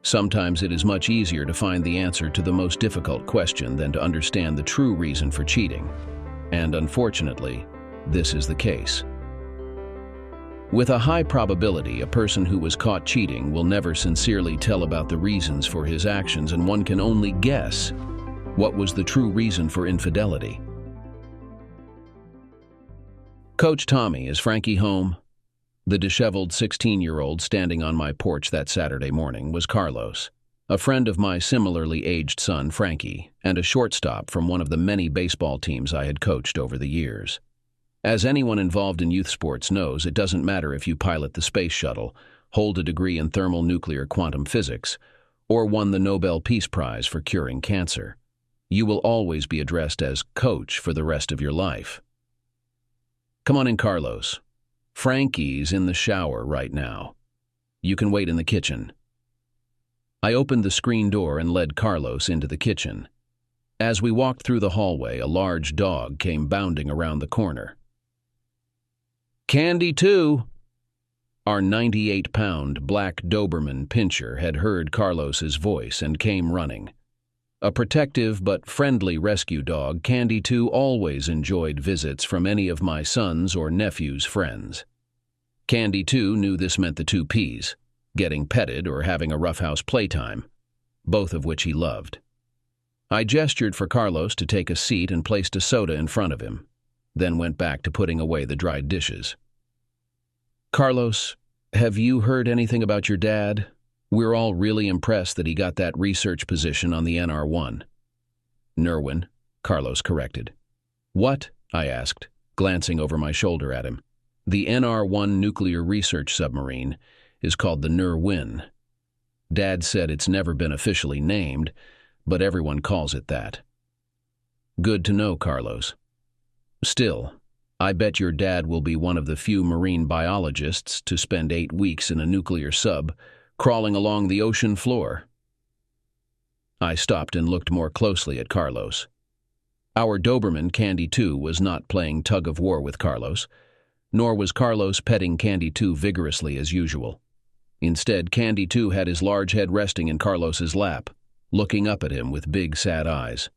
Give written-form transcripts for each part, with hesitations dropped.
Sometimes it is much easier to find the answer to the most difficult question than to understand the true reason for cheating. And unfortunately, this is the case. With a high probability, a person who was caught cheating will never sincerely tell about the reasons for his actions, and one can only guess what was the true reason for infidelity. Coach Tommy, is Frankie home? The disheveled 16-year-old standing on my porch that Saturday morning was Carlos, a friend of my similarly aged son Frankie, and a shortstop from one of the many baseball teams I had coached over the years. As anyone involved in youth sports knows, it doesn't matter if you pilot the space shuttle, hold a degree in thermonuclear quantum physics, or won the Nobel Peace Prize for curing cancer. You will always be addressed as Coach for the rest of your life. Come on in, Carlos. Frankie's in the shower right now. You can wait in the kitchen. I opened the screen door and led Carlos into the kitchen. As we walked through the hallway, a large dog came bounding around the corner. Candy too! Our 98-pound black Doberman Pinscher had heard Carlos's voice and came running. A protective but friendly rescue dog, Candy too always enjoyed visits from any of my son's or nephew's friends. Candy too knew this meant the two P's, getting petted or having a roughhouse playtime, both of which he loved. I gestured for Carlos to take a seat and placed a soda in front of him, then went back to putting away the dried dishes. Carlos, have you heard anything about your dad? We're all really impressed that he got that research position on the NR1. Nerwin, Carlos corrected. What? I asked, glancing over my shoulder at him. The NR1 nuclear research submarine is called the Nerwin. Dad said it's never been officially named, but everyone calls it that. Good to know, Carlos. Still, I bet your dad will be one of the few marine biologists to spend 8 weeks in a nuclear sub, crawling along the ocean floor. I stopped and looked more closely at Carlos. Our Doberman, Candy 2, was not playing tug-of-war with Carlos, nor was Carlos petting Candy 2 vigorously as usual. Instead, Candy 2 had his large head resting in Carlos's lap, looking up at him with big, sad eyes.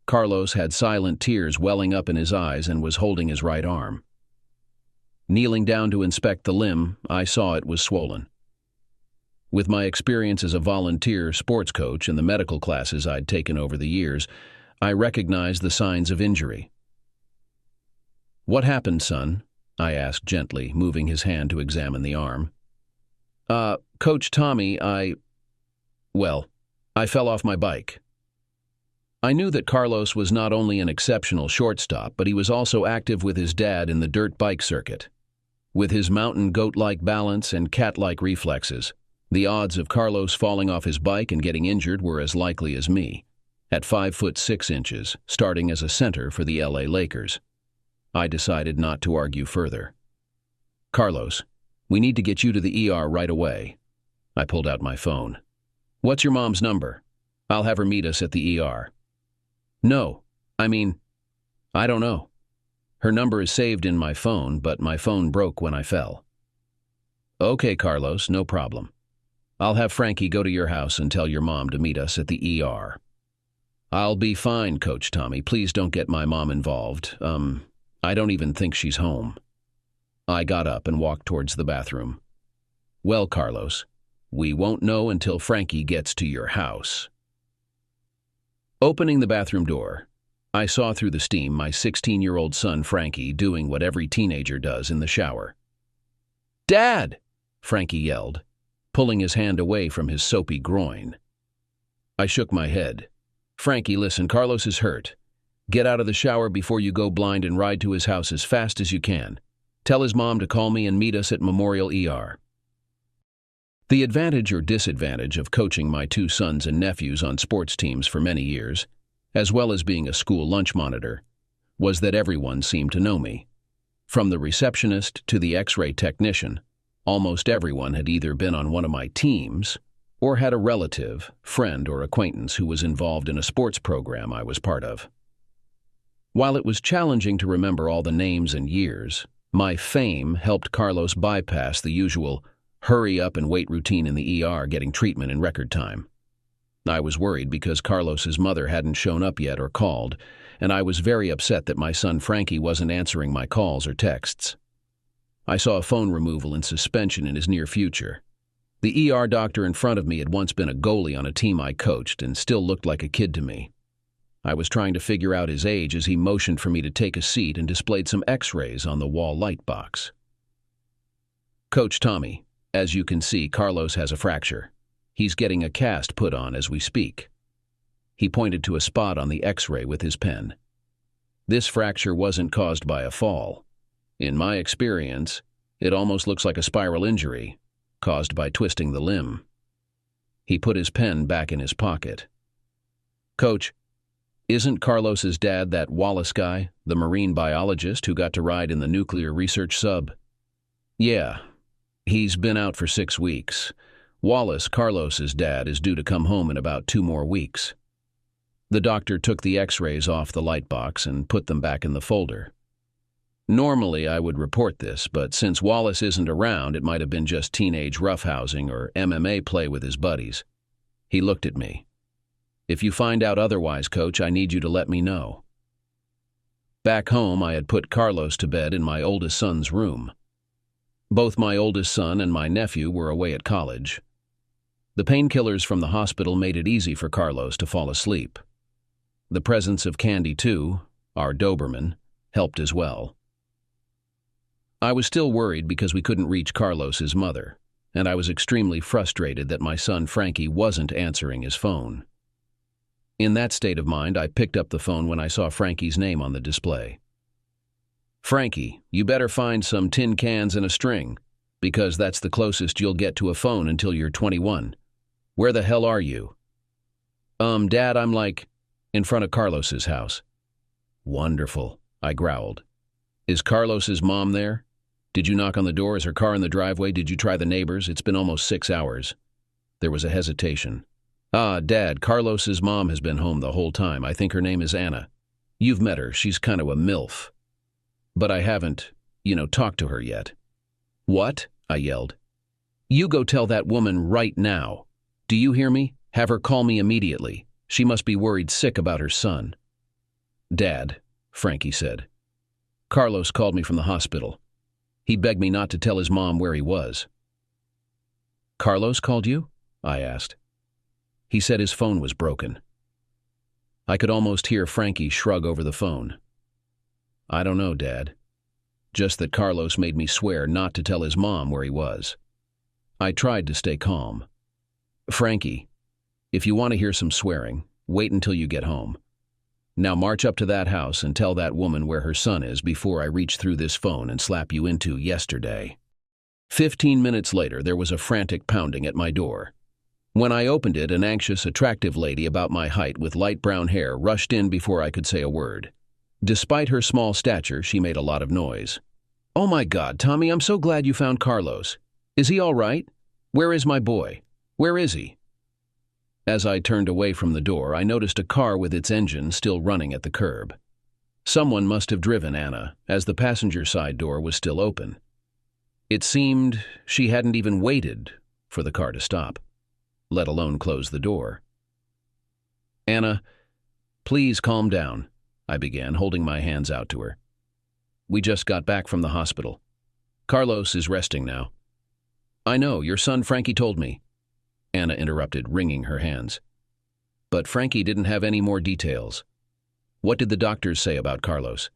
Carlos had silent tears welling up in his eyes and was holding his right arm. Kneeling down to inspect the limb, I saw it was swollen. With my experience as a volunteer sports coach and the medical classes I'd taken over the years, I recognized the signs of injury. What happened, son? I asked gently, moving his hand to examine the arm. Coach Tommy, I fell off my bike. I knew that Carlos was not only an exceptional shortstop, but he was also active with his dad in the dirt bike circuit. With his mountain goat-like balance and cat-like reflexes, the odds of Carlos falling off his bike and getting injured were as likely as me, at 5'6", starting as a center for the LA Lakers. I decided not to argue further. Carlos, we need to get you to the ER right away. I pulled out my phone. What's your mom's number? I'll have her meet us at the ER. No, I don't know. Her number is saved in my phone, but my phone broke when I fell. Okay, Carlos, no problem. I'll have Frankie go to your house and tell your mom to meet us at the ER. I'll be fine, Coach Tommy. Please don't get my mom involved. I don't even think she's home. I got up and walked towards the bathroom. Well, Carlos, we won't know until Frankie gets to your house. Opening the bathroom door, I saw through the steam my 16-year-old son Frankie doing what every teenager does in the shower. Dad! Frankie yelled, pulling his hand away from his soapy groin. I shook my head. Frankie, listen, Carlos is hurt. Get out of the shower before you go blind and ride to his house as fast as you can. Tell his mom to call me and meet us at Memorial ER. The advantage or disadvantage of coaching my 2 sons and nephews on sports teams for many years, as well as being a school lunch monitor, was that everyone seemed to know me. From the receptionist to the X-ray technician, almost everyone had either been on one of my teams or had a relative, friend, or acquaintance who was involved in a sports program I was part of. While it was challenging to remember all the names and years, my fame helped Carlos bypass the usual hurry up and wait routine in the ER, getting treatment in record time. I was worried because Carlos's mother hadn't shown up yet or called, and I was very upset that my son Frankie wasn't answering my calls or texts. I saw a phone removal and suspension in his near future. The ER doctor in front of me had once been a goalie on a team I coached and still looked like a kid to me. I was trying to figure out his age as he motioned for me to take a seat and displayed some x-rays on the wall light box. Coach Tommy, as you can see, Carlos has a fracture. He's getting a cast put on as we speak. He pointed to a spot on the x-ray with his pen. This fracture wasn't caused by a fall. In my experience, it almost looks like a spiral injury, caused by twisting the limb. He put his pen back in his pocket. Coach, isn't Carlos's dad that Wallace guy, the marine biologist who got to ride in the nuclear research sub? Yeah, he's been out for 6 weeks. Wallace, Carlos's dad, is due to come home in about 2 more weeks. The doctor took the x-rays off the light box and put them back in the folder. Normally I would report this, but since Wallace isn't around, it might have been just teenage roughhousing or MMA play with his buddies. He looked at me. If you find out otherwise, Coach, I need you to let me know. Back home, I had put Carlos to bed in my oldest son's room. Both my oldest son and my nephew were away at college. The painkillers from the hospital made it easy for Carlos to fall asleep. The presence of Candy, too, our Doberman, helped as well. I was still worried because we couldn't reach Carlos's mother, and I was extremely frustrated that my son Frankie wasn't answering his phone. In that state of mind, I picked up the phone when I saw Frankie's name on the display. Frankie, you better find some tin cans and a string, because that's the closest you'll get to a phone until you're 21. Where the hell are you? Dad, I'm in front of Carlos's house. Wonderful, I growled. Is Carlos's mom there? Did you knock on the door? Is her car in the driveway? Did you try the neighbors? It's been almost 6 hours. There was a hesitation. Dad, Carlos's mom has been home the whole time. I think her name is Anna. You've met her. She's kind of a MILF. But I haven't, talked to her yet. What? I yelled. You go tell that woman right now. Do you hear me? Have her call me immediately. She must be worried sick about her son. Dad, Frankie said. Carlos called me from the hospital. He begged me not to tell his mom where he was. Carlos called you? I asked. He said his phone was broken. I could almost hear Frankie shrug over the phone. I don't know, Dad. Just that Carlos made me swear not to tell his mom where he was. I tried to stay calm. Frankie, if you want to hear some swearing, wait until you get home. Now march up to that house and tell that woman where her son is before I reach through this phone and slap you into yesterday. 15 minutes later, there was a frantic pounding at my door. When I opened it, an anxious, attractive lady about my height with light brown hair rushed in before I could say a word. Despite her small stature, she made a lot of noise. Oh my God, Tommy, I'm so glad you found Carlos. Is he all right? Where is my boy? Where is he? As I turned away from the door, I noticed a car with its engine still running at the curb. Someone must have driven Anna, as the passenger side door was still open. It seemed she hadn't even waited for the car to stop, let alone close the door. Anna, please calm down, I began, holding my hands out to her. We just got back from the hospital. Carlos is resting now. I know, your son Frankie told me. Anna interrupted, wringing her hands. But Frankie didn't have any more details. What did the doctors say about Carlos?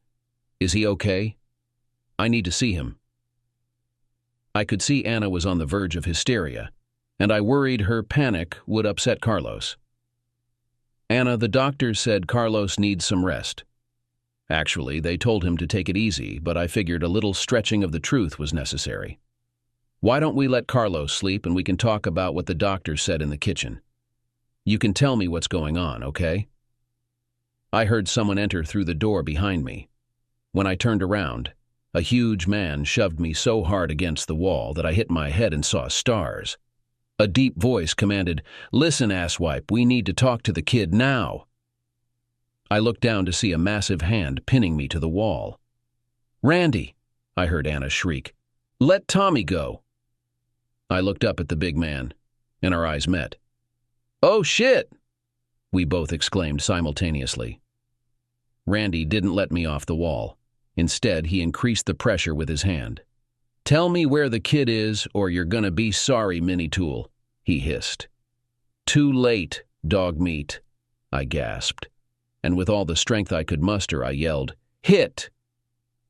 Is he okay? I need to see him. I could see Anna was on the verge of hysteria, and I worried her panic would upset Carlos. Anna, the doctors said Carlos needs some rest. Actually, they told him to take it easy, but I figured a little stretching of the truth was necessary. Why don't we let Carlos sleep and we can talk about what the doctor said in the kitchen? You can tell me what's going on, okay? I heard someone enter through the door behind me. When I turned around, a huge man shoved me so hard against the wall that I hit my head and saw stars. A deep voice commanded, "Listen, asswipe, we need to talk to the kid now." I looked down to see a massive hand pinning me to the wall. "Randy," I heard Anna shriek, "let Tommy go." I looked up at the big man, and our eyes met. "Oh, shit!" we both exclaimed simultaneously. Randy didn't let me off the wall. Instead, he increased the pressure with his hand. "Tell me where the kid is, or you're gonna be sorry, Mini-Tool," he hissed. "Too late, dog meat," I gasped, and with all the strength I could muster, I yelled, "Hit!"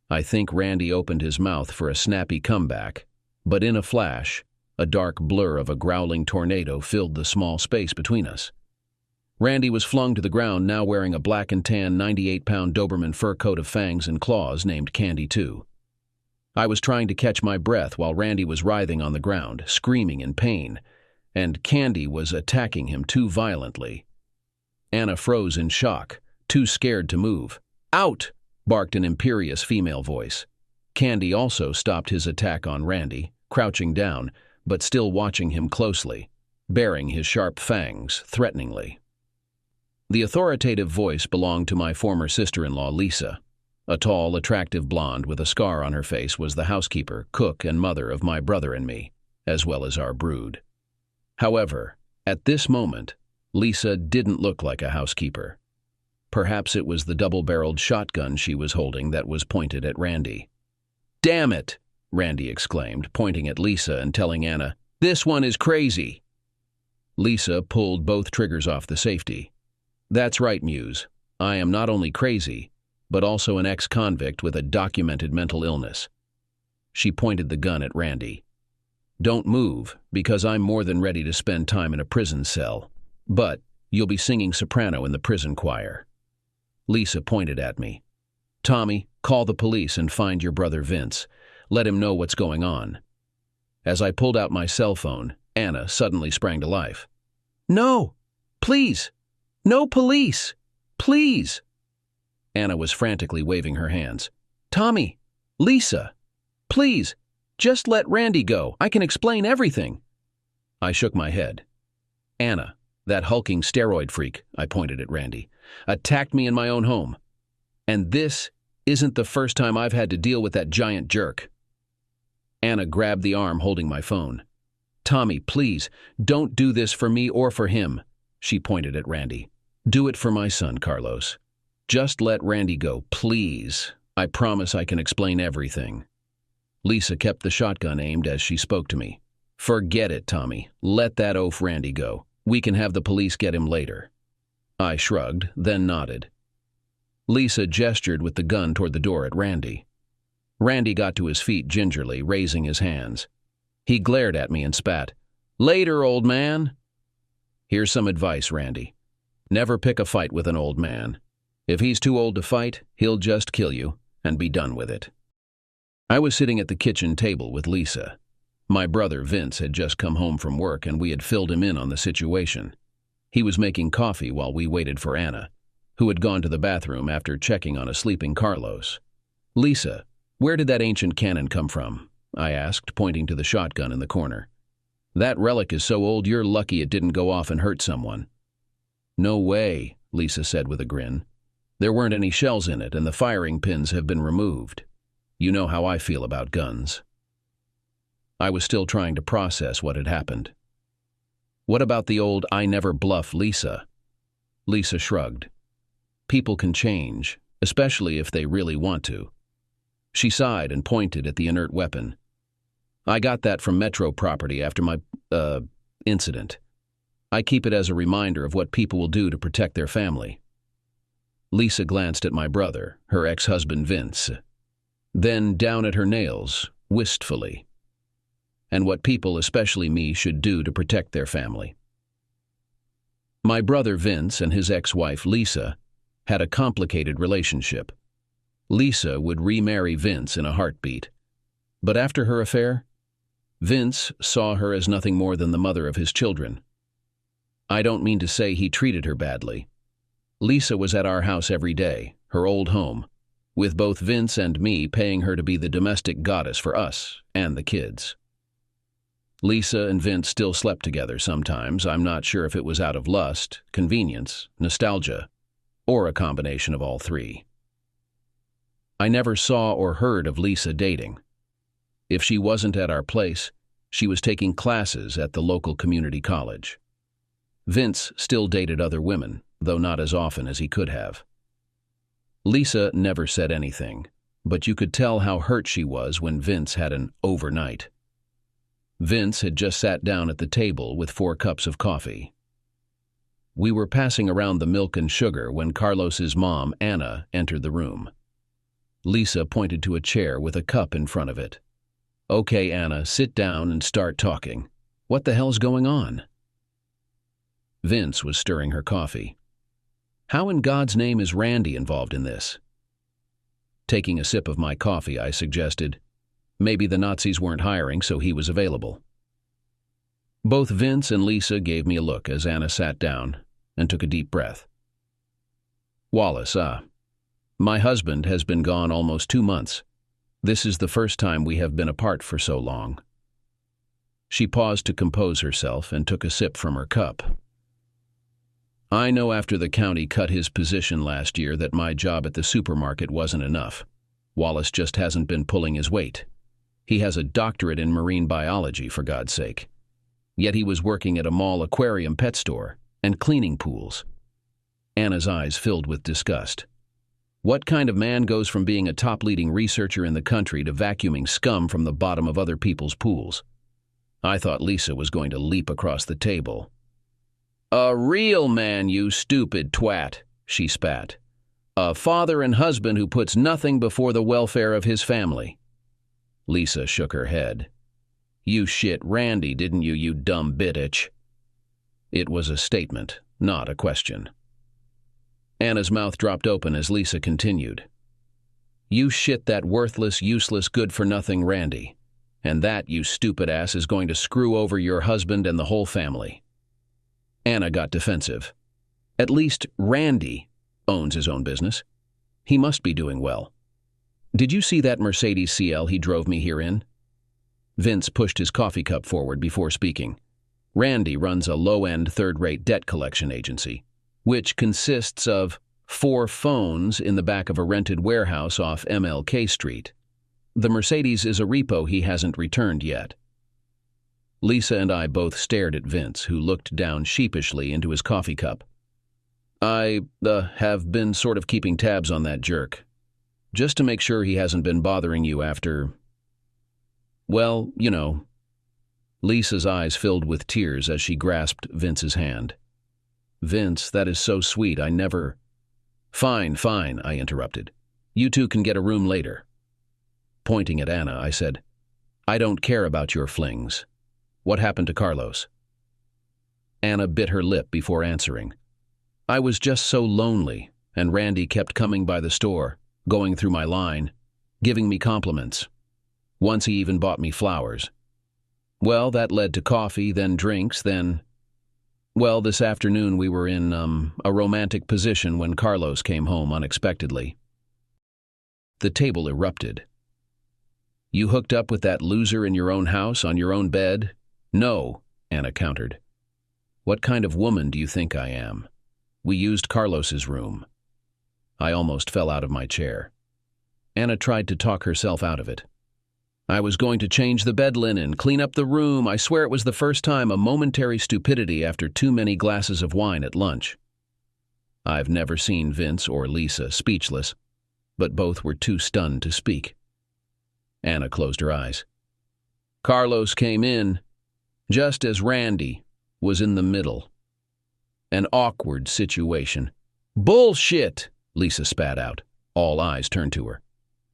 I think Randy opened his mouth for a snappy comeback, but in a flash, a dark blur of a growling tornado filled the small space between us. Randy was flung to the ground, now wearing a black and tan 98-pound Doberman fur coat of fangs and claws named Candy 2. I was trying to catch my breath while Randy was writhing on the ground, screaming in pain, and Candy was attacking him too violently. Anna froze in shock, too scared to move. "Out!" barked an imperious female voice. Candy also stopped his attack on Randy, crouching down, but still watching him closely, baring his sharp fangs threateningly. The authoritative voice belonged to my former sister-in-law, Lisa. A tall, attractive blonde with a scar on her face was the housekeeper, cook, and mother of my brother and me, as well as our brood. However, at this moment, Lisa didn't look like a housekeeper. Perhaps it was the double-barreled shotgun she was holding that was pointed at Randy. "Damn it!" Randy exclaimed, pointing at Lisa and telling Anna, "This one is crazy." Lisa pulled both triggers off the safety. "That's right, Muse. I am not only crazy, but also an ex-convict with a documented mental illness." She pointed the gun at Randy. "Don't move, because I'm more than ready to spend time in a prison cell. But you'll be singing soprano in the prison choir." Lisa pointed at me. "Tommy, call the police and find your brother Vince. Let him know what's going on." As I pulled out my cell phone, Anna suddenly sprang to life. "No! Please! No police! Please!" Anna was frantically waving her hands. "Tommy! Lisa! Please! Just let Randy go. I can explain everything." I shook my head. "Anna, that hulking steroid freak," I pointed at Randy, "attacked me in my own home. And this isn't the first time I've had to deal with that giant jerk." Anna grabbed the arm holding my phone. "Tommy, please, don't do this for me or for him." She pointed at Randy. "Do it for my son, Carlos. Just let Randy go, please. I promise I can explain everything." Lisa kept the shotgun aimed as she spoke to me. "Forget it, Tommy. Let that oaf Randy go. We can have the police get him later." I shrugged, then nodded. Lisa gestured with the gun toward the door at Randy. Randy got to his feet gingerly, raising his hands. He glared at me and spat. "Later, old man." "Here's some advice, Randy. Never pick a fight with an old man. If he's too old to fight, he'll just kill you and be done with it." I was sitting at the kitchen table with Lisa. My brother Vince had just come home from work and we had filled him in on the situation. He was making coffee while we waited for Anna, who had gone to the bathroom after checking on a sleeping Carlos. "Lisa, where did that ancient cannon come from?" I asked, pointing to the shotgun in the corner. "That relic is so old you're lucky it didn't go off and hurt someone." "No way," Lisa said with a grin. "There weren't any shells in it and the firing pins have been removed. You know how I feel about guns." I was still trying to process what had happened. "What about the old I never bluff Lisa?" Lisa shrugged. "People can change, especially if they really want to." She sighed and pointed at the inert weapon. "I got that from Metro property after my, incident. I keep it as a reminder of what people will do to protect their family." Lisa glanced at my brother, her ex-husband Vince, then down at her nails, wistfully. "And what people, especially me, should do to protect their family." My brother Vince and his ex-wife Lisa had a complicated relationship. Lisa would remarry Vince in a heartbeat. But after her affair, Vince saw her as nothing more than the mother of his children. I don't mean to say he treated her badly. Lisa was at our house every day, her old home, with both Vince and me paying her to be the domestic goddess for us and the kids. Lisa and Vince still slept together sometimes. I'm not sure if it was out of lust, convenience, nostalgia, or a combination of all three. I never saw or heard of Lisa dating. If she wasn't at our place, She was taking classes at the local community college. Vince still dated other women, though not as often as he could have. Lisa never said anything, but you could tell how hurt she was when Vince had an overnight. Vince had just sat down at the table with 4 cups of coffee. We were passing around the milk and sugar when Carlos's mom, Anna, entered the room. Lisa pointed to a chair with a cup in front of it. "Okay, Anna, sit down and start talking. What the hell's going on?" Vince was stirring her coffee. "How in God's name is Randy involved in this?" Taking a sip of my coffee, I suggested, maybe the Nazis weren't hiring, so he was available. Both Vince and Lisa gave me a look as Anna sat down and took a deep breath. "Wallace, my husband has been gone almost 2 months. This is the first time we have been apart for so long." She paused to compose herself and took a sip from her cup. "I know after the county cut his position last year that my job at the supermarket wasn't enough. Wallace just hasn't been pulling his weight. He has a doctorate in marine biology, for God's sake. Yet he was working at a mall aquarium pet store and cleaning pools." Anna's eyes filled with disgust. What kind of man goes from being a top leading researcher in the country to vacuuming scum from the bottom of other people's pools? I thought Lisa was going to leap across the table. "A real man, you stupid twat," she spat. "A father and husband who puts nothing before the welfare of his family." Lisa shook her head. "You shit Randy, didn't you, you dumb bitch?" It was a statement, not a question. Anna's mouth dropped open as Lisa continued. "You shit that worthless, useless, good-for-nothing Randy. And that, you stupid ass, is going to screw over your husband and the whole family." Anna got defensive. "At least Randy owns his own business. He must be doing well. Did you see that Mercedes CL he drove me here in?" Vince pushed his coffee cup forward before speaking. "Randy runs a low-end, third-rate debt collection agency, which consists of 4 phones in the back of a rented warehouse off MLK Street. The Mercedes is a repo he hasn't returned yet." Lisa and I both stared at Vince, who looked down sheepishly into his coffee cup. "I, have been sort of keeping tabs on that jerk, just to make sure he hasn't been bothering you after, well, you know." Lisa's eyes filled with tears as she grasped Vince's hand. "Vince, that is so sweet, I never—" Fine, I interrupted. "You two can get a room later." Pointing at Anna, I said, "I don't care about your flings. What happened to Carlos?" Anna bit her lip before answering. "I was just so lonely, and Randy kept coming by the store, going through my line, giving me compliments. Once he even bought me flowers. Well, that led to coffee, then drinks, then... Well, this afternoon we were in, a romantic position when Carlos came home unexpectedly." The table erupted. "You hooked up with that loser in your own house, on your own bed?" "No," Anna countered. "What kind of woman do you think I am? We used Carlos's room." I almost fell out of my chair. Anna tried to talk herself out of it. "I was going to change the bed linen, clean up the room. I swear it was the first time a momentary stupidity after too many glasses of wine at lunch." I've never seen Vince or Lisa speechless, but both were too stunned to speak. Anna closed her eyes. "Carlos came in just as Randy was in the middle. An awkward situation." "Bullshit!" Lisa spat out. All eyes turned to her.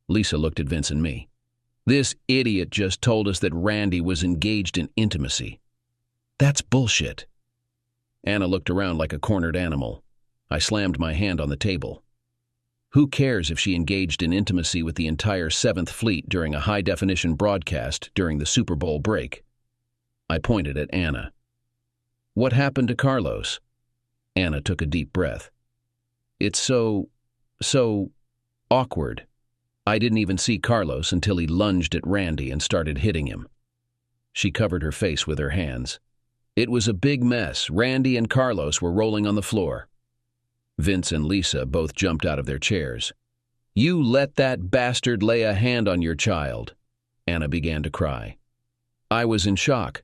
Lisa looked at Vince and me. "This idiot just told us that Randy was engaged in intimacy." "That's bullshit." Anna looked around like a cornered animal. I slammed my hand on the table. Who cares if she engaged in intimacy with the entire 7th Fleet during a high-definition broadcast during the Super Bowl break? I pointed at Anna. "What happened to Carlos?" Anna took a deep breath. "It's so awkward. I didn't even see Carlos until he lunged at Randy and started hitting him." She covered her face with her hands. "It was a big mess. Randy and Carlos were rolling on the floor." Vince and Lisa both jumped out of their chairs. "You let that bastard lay a hand on your child." Anna began to cry. I was in shock.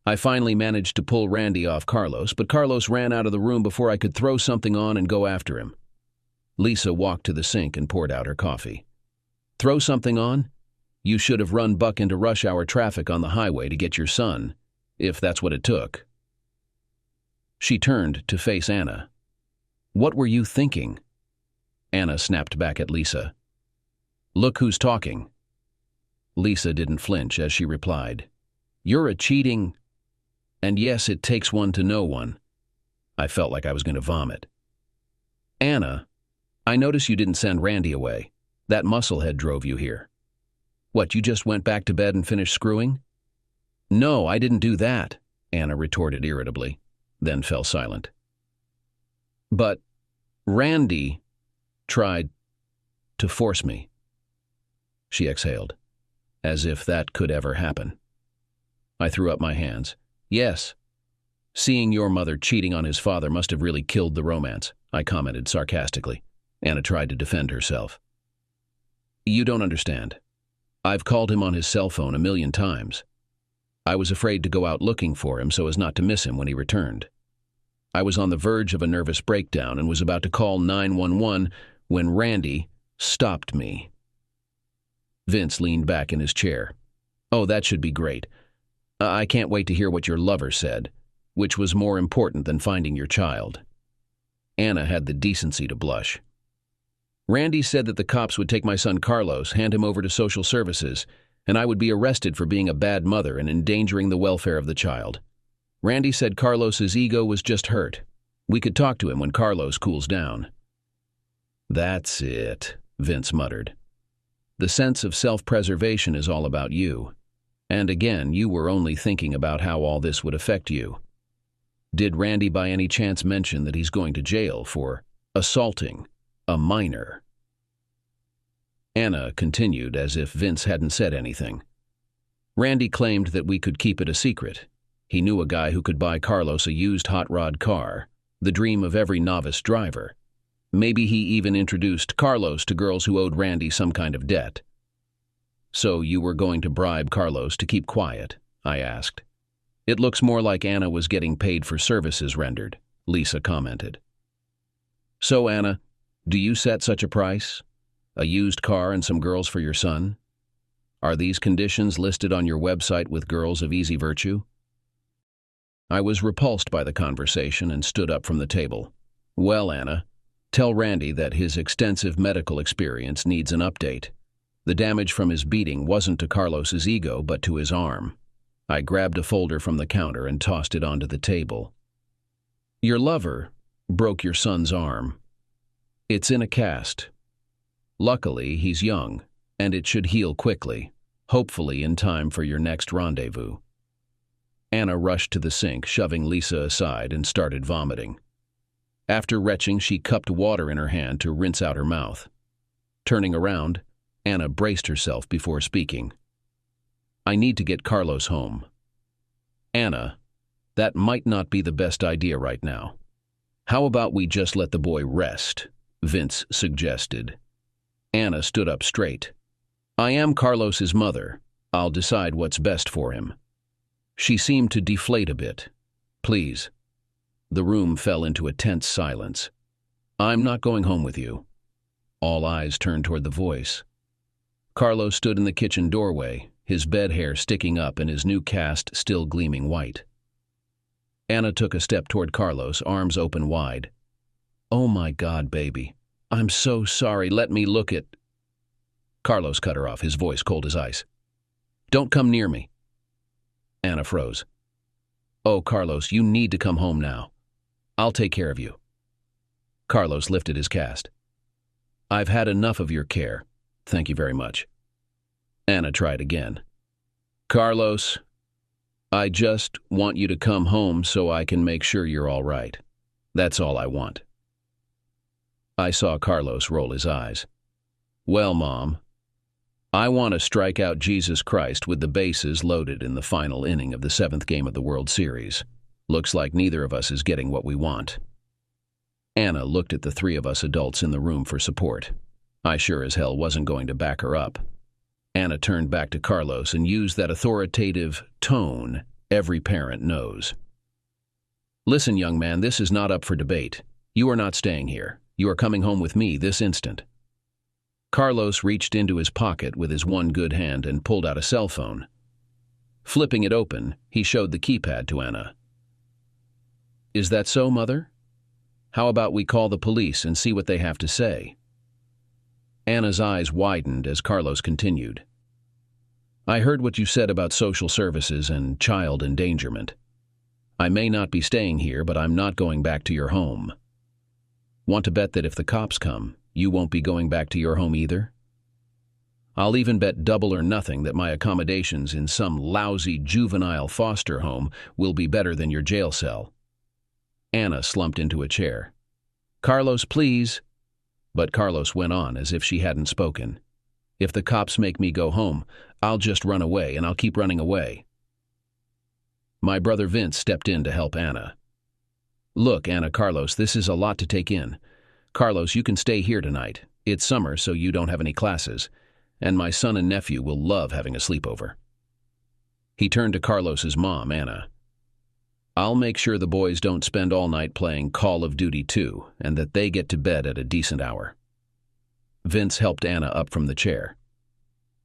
I finally managed to pull Randy off Carlos, but Carlos ran out of the room before I could throw something on and go after him. Lisa walked to the sink and poured out her coffee. Throw something on? You should have run buck into rush hour traffic on the highway to get your son, if that's what it took. She turned to face Anna. What were you thinking? Anna snapped back at Lisa. Look who's talking. Lisa didn't flinch as she replied. You're a cheating... And yes, it takes one to know one. I felt like I was going to vomit. Anna, I notice you didn't send Randy away. That musclehead drove you here. What, you just went back to bed and finished screwing? No, I didn't do that, Anna retorted irritably, then fell silent. But Randy tried to force me. She exhaled, as if that could ever happen. I threw up my hands. Yes. Seeing your mother cheating on his father must have really killed the romance, I commented sarcastically. Anna tried to defend herself. You don't understand. I've called him on his cell phone 1,000,000 times. I was afraid to go out looking for him so as not to miss him when he returned. I was on the verge of a nervous breakdown and was about to call 911 when Randy stopped me. Vince leaned back in his chair. Oh, that should be great. I can't wait to hear what your lover said, which was more important than finding your child. Anna had the decency to blush. Randy said that the cops would take my son Carlos, hand him over to social services, and I would be arrested for being a bad mother and endangering the welfare of the child. Randy said Carlos's ego was just hurt. We could talk to him when Carlos cools down. That's it, Vince muttered. The sense of self-preservation is all about you. And again, you were only thinking about how all this would affect you. Did Randy by any chance mention that he's going to jail for assaulting a minor? Anna continued as if Vince hadn't said anything. Randy claimed that we could keep it a secret. He knew a guy who could buy Carlos a used hot rod car, the dream of every novice driver. Maybe he even introduced Carlos to girls who owed Randy some kind of debt. So you were going to bribe Carlos to keep quiet? I asked. It looks more like Anna was getting paid for services rendered, Lisa commented. So Anna, do you set such a price? A used car and some girls for your son? Are these conditions listed on your website with girls of easy virtue? I was repulsed by the conversation and stood up from the table. Well, Anna, tell Randy that his extensive medical experience needs an update. The damage from his beating wasn't to Carlos's ego, but to his arm. I grabbed a folder from the counter and tossed it onto the table. Your lover broke your son's arm. It's in a cast. Luckily, he's young, and it should heal quickly, hopefully in time for your next rendezvous. Anna rushed to the sink, shoving Lisa aside, and started vomiting. After retching, she cupped water in her hand to rinse out her mouth. Turning around, Anna braced herself before speaking. I need to get Carlos home. Anna, that might not be the best idea right now. How about we just let the boy rest? Vince suggested. Anna stood up straight. I am Carlos's mother. I'll decide what's best for him. She seemed to deflate a bit. Please. The room fell into a tense silence. I'm not going home with you. All eyes turned toward the voice. Carlos stood in the kitchen doorway, his bed hair sticking up and his new cast still gleaming white. Anna took a step toward Carlos, arms open wide. Oh my God, baby. I'm so sorry. Let me look at... Carlos cut her off, his voice cold as ice. Don't come near me. Anna froze. Oh, Carlos, you need to come home now. I'll take care of you. Carlos lifted his cast. I've had enough of your care. Thank you very much. Anna tried again. Carlos, I just want you to come home so I can make sure you're all right. That's all I want. I saw Carlos roll his eyes. Well, Mom, I want to strike out Jesus Christ with the bases loaded in the final inning of the 7th game of the World Series. Looks like neither of us is getting what we want. Anna looked at the three of us adults in the room for support. I sure as hell wasn't going to back her up. Anna turned back to Carlos and used that authoritative tone every parent knows. Listen, young man, this is not up for debate. You are not staying here. You are coming home with me this instant. Carlos reached into his pocket with his one good hand and pulled out a cell phone. Flipping it open, he showed the keypad to Anna. Is that so, Mother? How about we call the police and see what they have to say? Anna's eyes widened as Carlos continued. I heard what you said about social services and child endangerment. I may not be staying here, but I'm not going back to your home. Want to bet that if the cops come, you won't be going back to your home either? I'll even bet double or nothing that my accommodations in some lousy juvenile foster home will be better than your jail cell. Anna slumped into a chair. Carlos, please. But Carlos went on as if she hadn't spoken. If the cops make me go home, I'll just run away, and I'll keep running away. My brother Vince stepped in to help Anna. Look, Anna, Carlos, this is a lot to take in. Carlos, you can stay here tonight. It's summer, so you don't have any classes, and my son and nephew will love having a sleepover. He turned to Carlos's mom, Anna. I'll make sure the boys don't spend all night playing Call of Duty 2, and that they get to bed at a decent hour. Vince helped Anna up from the chair.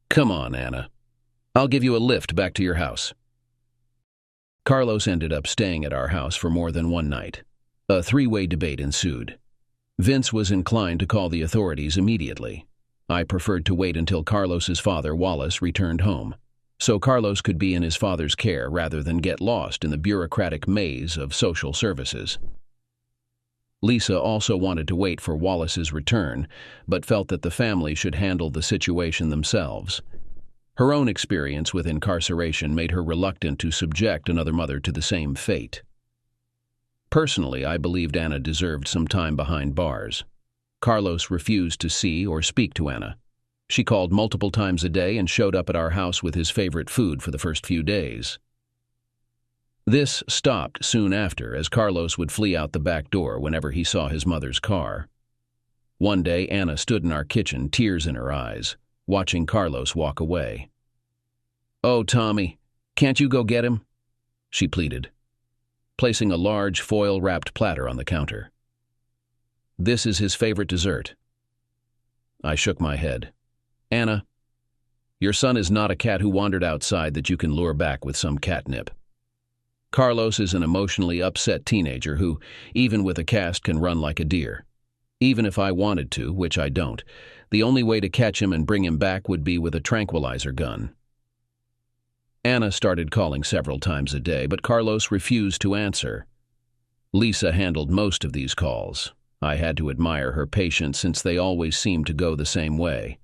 Come on, Anna. I'll give you a lift back to your house. Carlos ended up staying at our house for more than one night. A three-way debate ensued. Vince was inclined to call the authorities immediately. I preferred to wait until Carlos's father, Wallace, returned home, so Carlos could be in his father's care rather than get lost in the bureaucratic maze of social services. Lisa also wanted to wait for Wallace's return, but felt that the family should handle the situation themselves. Her own experience with incarceration made her reluctant to subject another mother to the same fate. Personally, I believed Anna deserved some time behind bars. Carlos refused to see or speak to Anna. She called multiple times a day and showed up at our house with his favorite food for the first few days. This stopped soon after, as Carlos would flee out the back door whenever he saw his mother's car. One day, Anna stood in our kitchen, tears in her eyes, watching Carlos walk away. Oh, Tommy, can't you go get him? She pleaded, placing a large foil-wrapped platter on the counter. This is his favorite dessert. I shook my head. Anna, your son is not a cat who wandered outside that you can lure back with some catnip. Carlos is an emotionally upset teenager who, even with a cast, can run like a deer. Even if I wanted to, which I don't, the only way to catch him and bring him back would be with a tranquilizer gun. Anna started calling several times a day, but Carlos refused to answer. Lisa handled most of these calls. I had to admire her patience since they always seemed to go the same way.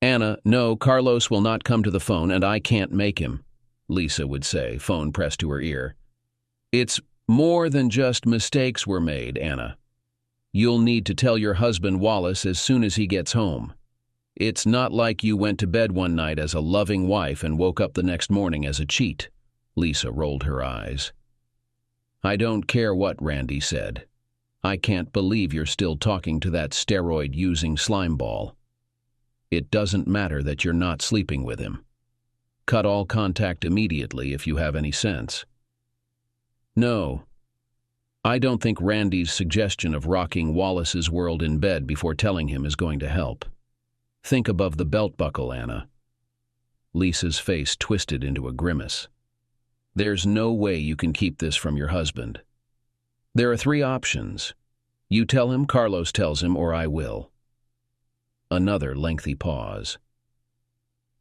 Anna, no, Carlos will not come to the phone and I can't make him, Lisa would say, phone pressed to her ear. It's more than just mistakes were made, Anna. You'll need to tell your husband Wallace as soon as he gets home. It's not like you went to bed one night as a loving wife and woke up the next morning as a cheat. Lisa rolled her eyes. I don't care what Randy said. I can't believe you're still talking to that steroid-using slimeball. It doesn't matter that you're not sleeping with him. Cut all contact immediately if you have any sense. No. I don't think Randy's suggestion of rocking Wallace's world in bed before telling him is going to help. Think above the belt buckle, Anna. Lisa's face twisted into a grimace. There's no way you can keep this from your husband. There are three options. You tell him, Carlos tells him, or I will. Another lengthy pause.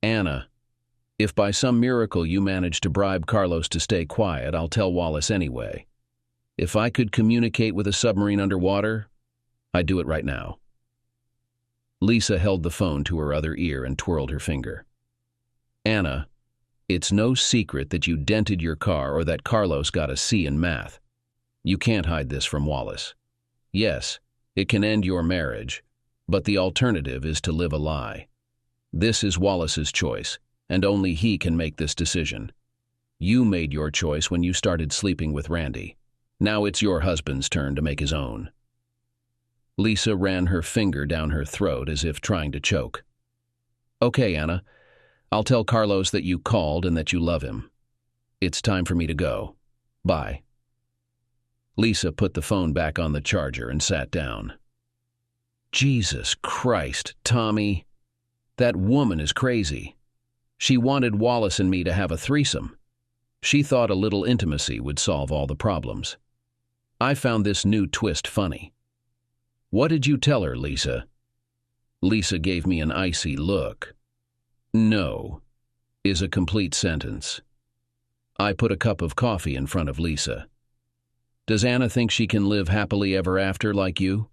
Anna, if by some miracle you manage to bribe Carlos to stay quiet, I'll tell Wallace anyway. If I could communicate with a submarine underwater, I'd do it right now. Lisa held the phone to her other ear and twirled her finger. Anna, it's no secret that you dented your car or that Carlos got a C in math. You can't hide this from Wallace. Yes, it can end your marriage, but the alternative is to live a lie. This is Wallace's choice, and only he can make this decision. You made your choice when you started sleeping with Randy. Now it's your husband's turn to make his own. Lisa ran her finger down her throat as if trying to choke. Okay, Anna, I'll tell Carlos that you called and that you love him. It's time for me to go. Bye. Lisa put the phone back on the charger and sat down. Jesus Christ, Tommy. That woman is crazy. She wanted Wallace and me to have a threesome. She thought a little intimacy would solve all the problems. I found this new twist funny. What did you tell her, Lisa? Lisa gave me an icy look. No, is a complete sentence. I put a cup of coffee in front of Lisa. Does Anna think she can live happily ever after like you?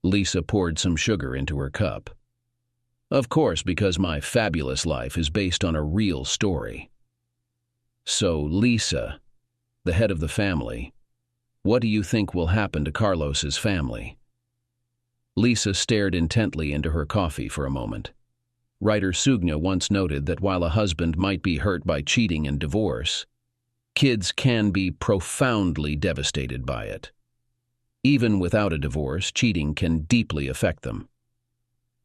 Lisa poured some sugar into her cup. Of course, because my fabulous life is based on a real story. So, Lisa, the head of the family, what do you think will happen to Carlos's family? Lisa stared intently into her coffee for a moment. Writer Sugna once noted that while a husband might be hurt by cheating and divorce, kids can be profoundly devastated by it. Even without a divorce, cheating can deeply affect them.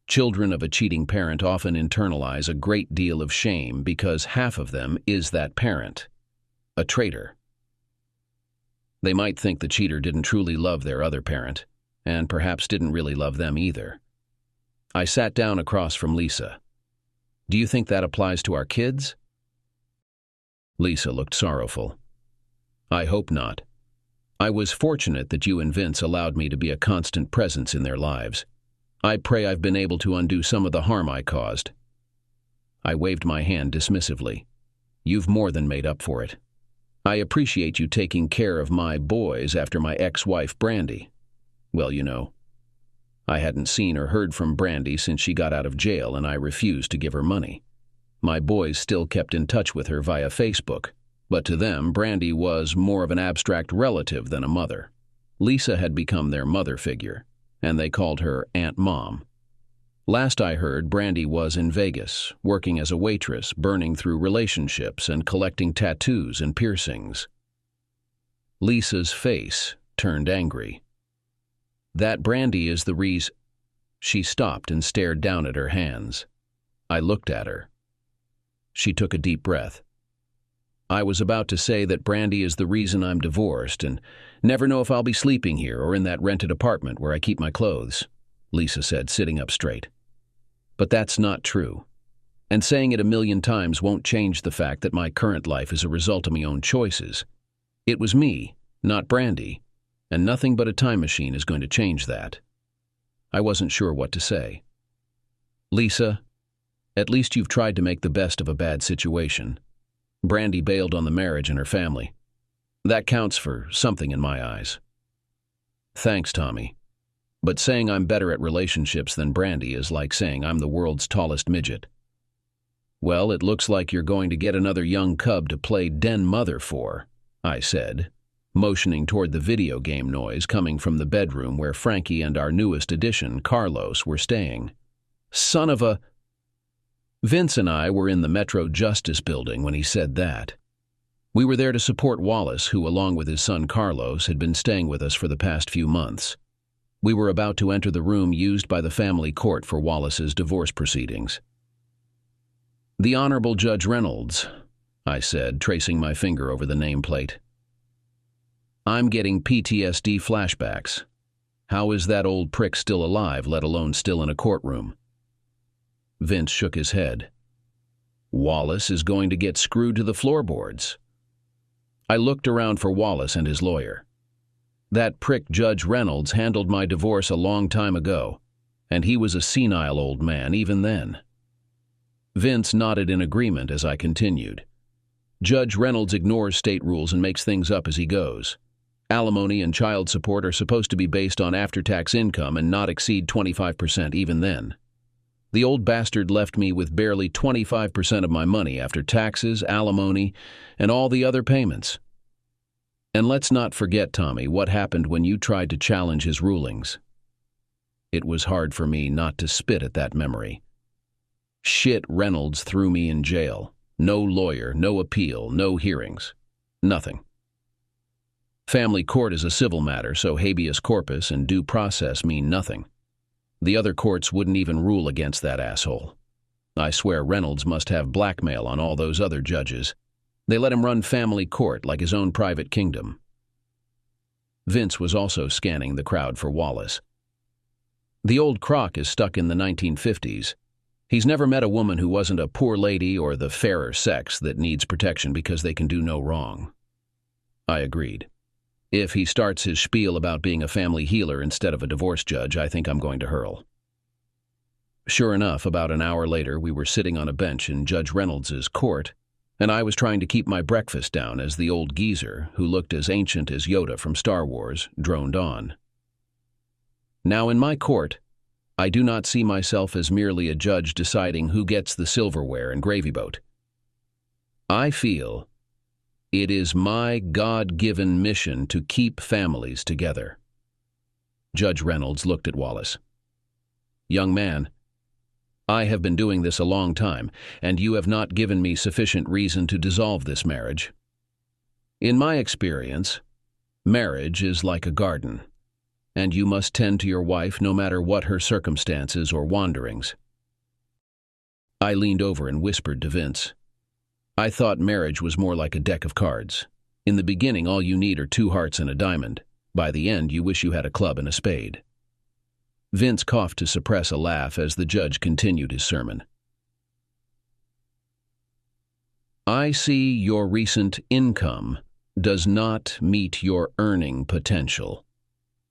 Children of a cheating parent often internalize a great deal of shame because half of them is that parent, a traitor. They might think the cheater didn't truly love their other parent, and perhaps didn't really love them either. I sat down across from Lisa. Do you think that applies to our kids? Lisa looked sorrowful. I hope not. I was fortunate that you and Vince allowed me to be a constant presence in their lives. I pray I've been able to undo some of the harm I caused. I waved my hand dismissively. You've more than made up for it. I appreciate you taking care of my boys after my ex-wife Brandy. Well, you know, I hadn't seen or heard from Brandy since she got out of jail, and I refused to give her money. My boys still kept in touch with her via Facebook, but to them, Brandy was more of an abstract relative than a mother. Lisa had become their mother figure, and they called her Aunt Mom. Last I heard, Brandy was in Vegas, working as a waitress, burning through relationships and collecting tattoos and piercings. Lisa's face turned angry. That Brandy is the reason. She stopped and stared down at her hands. I looked at her. She took a deep breath. I was about to say that Brandy is the reason I'm divorced and never know if I'll be sleeping here or in that rented apartment where I keep my clothes, Lisa said, sitting up straight. But that's not true. And saying it 1,000,000 times won't change the fact that my current life is a result of my own choices. It was me, not Brandy, and nothing but a time machine is going to change that. I wasn't sure what to say. Lisa, at least you've tried to make the best of a bad situation. Brandy bailed on the marriage and her family. That counts for something in my eyes. Thanks, Tommy. But saying I'm better at relationships than Brandy is like saying I'm the world's tallest midget. Well, it looks like you're going to get another young cub to play den mother for, I said, motioning toward the video game noise coming from the bedroom where Frankie and our newest addition, Carlos, were staying. Son of a... Vince and I were in the Metro Justice Building when he said that. We were there to support Wallace, who, along with his son Carlos, had been staying with us for the past few months. We were about to enter the room used by the family court for Wallace's divorce proceedings. The Honorable Judge Reynolds, I said, tracing my finger over the nameplate. I'm getting PTSD flashbacks. How is that old prick still alive, let alone still in a courtroom? Vince shook his head. Wallace is going to get screwed to the floorboards. I looked around for Wallace and his lawyer. That prick Judge Reynolds handled my divorce a long time ago, and he was a senile old man even then. Vince nodded in agreement as I continued. Judge Reynolds ignores state rules and makes things up as he goes. Alimony and child support are supposed to be based on after-tax income and not exceed 25% even then. The old bastard left me with barely 25% of my money after taxes, alimony, and all the other payments. And let's not forget, Tommy, what happened when you tried to challenge his rulings. It was hard for me not to spit at that memory. Shit, Reynolds threw me in jail. No lawyer, no appeal, no hearings. Nothing. Family court is a civil matter, so habeas corpus and due process mean nothing. The other courts wouldn't even rule against that asshole. I swear Reynolds must have blackmail on all those other judges. They let him run family court like his own private kingdom. Vince was also scanning the crowd for Wallace. The old crock is stuck in the 1950s. He's never met a woman who wasn't a poor lady or the fairer sex that needs protection because they can do no wrong. I agreed. If he starts his spiel about being a family healer instead of a divorce judge, I think I'm going to hurl. Sure enough, about an hour later, we were sitting on a bench in Judge Reynolds's court, and I was trying to keep my breakfast down as the old geezer, who looked as ancient as Yoda from Star Wars, droned on. Now in my court, I do not see myself as merely a judge deciding who gets the silverware and gravy boat. I feel it is my God-given mission to keep families together. Judge Reynolds looked at Wallace. Young man, I have been doing this a long time, and you have not given me sufficient reason to dissolve this marriage. In my experience, marriage is like a garden, and you must tend to your wife no matter what her circumstances or wanderings. I leaned over and whispered to Vince. I thought marriage was more like a deck of cards. In the beginning, all you need are 2 hearts and a diamond. By the end, you wish you had a club and a spade. Vince coughed to suppress a laugh as the judge continued his sermon. I see your recent income does not meet your earning potential.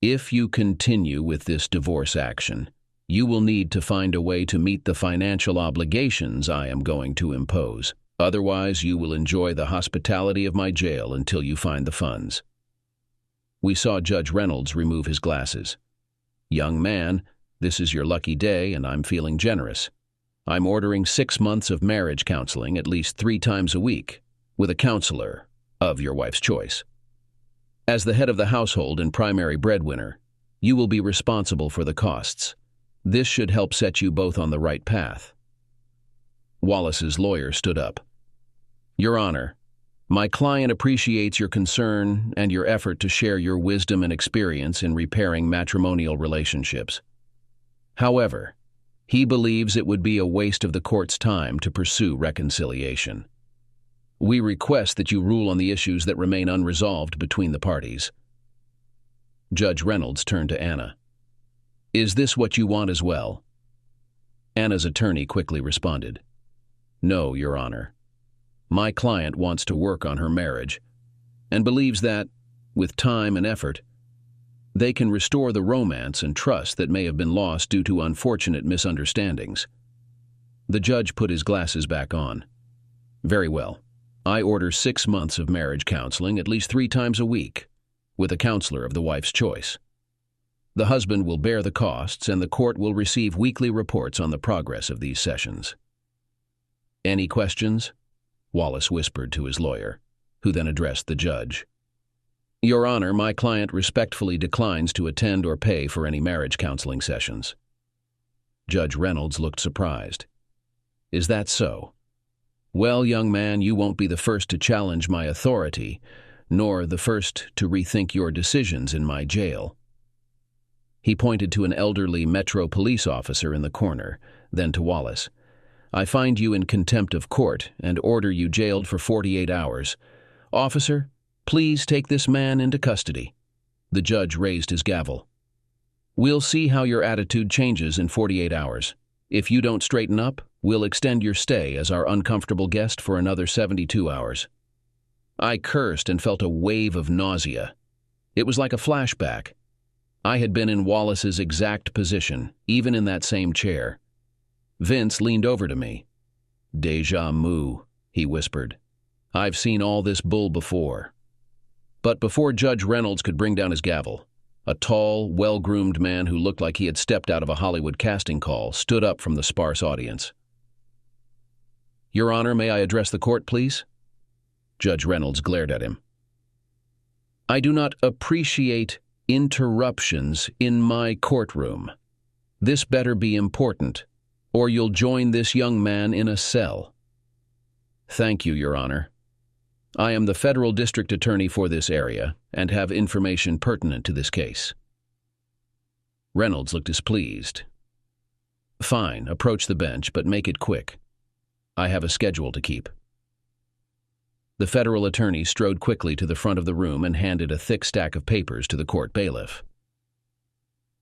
If you continue with this divorce action, you will need to find a way to meet the financial obligations I am going to impose. Otherwise, you will enjoy the hospitality of my jail until you find the funds. We saw Judge Reynolds remove his glasses. Young man, this is your lucky day, and I'm feeling generous. I'm ordering 6 months of marriage counseling at least 3 times a week, with a counselor of your wife's choice. As the head of the household and primary breadwinner, you will be responsible for the costs. This should help set you both on the right path. Wallace's lawyer stood up. Your Honor, my client appreciates your concern and your effort to share your wisdom and experience in repairing matrimonial relationships. However, he believes it would be a waste of the court's time to pursue reconciliation. We request that you rule on the issues that remain unresolved between the parties. Judge Reynolds turned to Anna. Is this what you want as well? Anna's attorney quickly responded. No, Your Honor. My client wants to work on her marriage and believes that, with time and effort, they can restore the romance and trust that may have been lost due to unfortunate misunderstandings. The judge put his glasses back on. Very well. I order 6 months of marriage counseling at least 3 times a week, with a counselor of the wife's choice. The husband will bear the costs, and the court will receive weekly reports on the progress of these sessions. Any questions? Wallace whispered to his lawyer, who then addressed the judge. Your Honor, my client respectfully declines to attend or pay for any marriage counseling sessions. Judge Reynolds looked surprised. Is that so? Well, young man, you won't be the first to challenge my authority, nor the first to rethink your decisions in my jail. He pointed to an elderly Metro police officer in the corner, then to Wallace. I find you in contempt of court and order you jailed for 48 hours. Officer, please take this man into custody. The judge raised his gavel. We'll see how your attitude changes in 48 hours. If you don't straighten up, we'll extend your stay as our uncomfortable guest for another 72 hours. I cursed and felt a wave of nausea. It was like a flashback. I had been in Wallace's exact position, even in that same chair. Vince leaned over to me. Déjà vu, he whispered. I've seen all this bull before. But before Judge Reynolds could bring down his gavel, a tall, well-groomed man who looked like he had stepped out of a Hollywood casting call stood up from the sparse audience. Your Honor, may I address the court, please? Judge Reynolds glared at him. I do not appreciate interruptions in my courtroom. This better be important, or you'll join this young man in a cell. Thank you, Your Honor. I am the federal district attorney for this area and have information pertinent to this case. Reynolds looked displeased. Fine, approach the bench, but make it quick. I have a schedule to keep. The federal attorney strode quickly to the front of the room and handed a thick stack of papers to the court bailiff.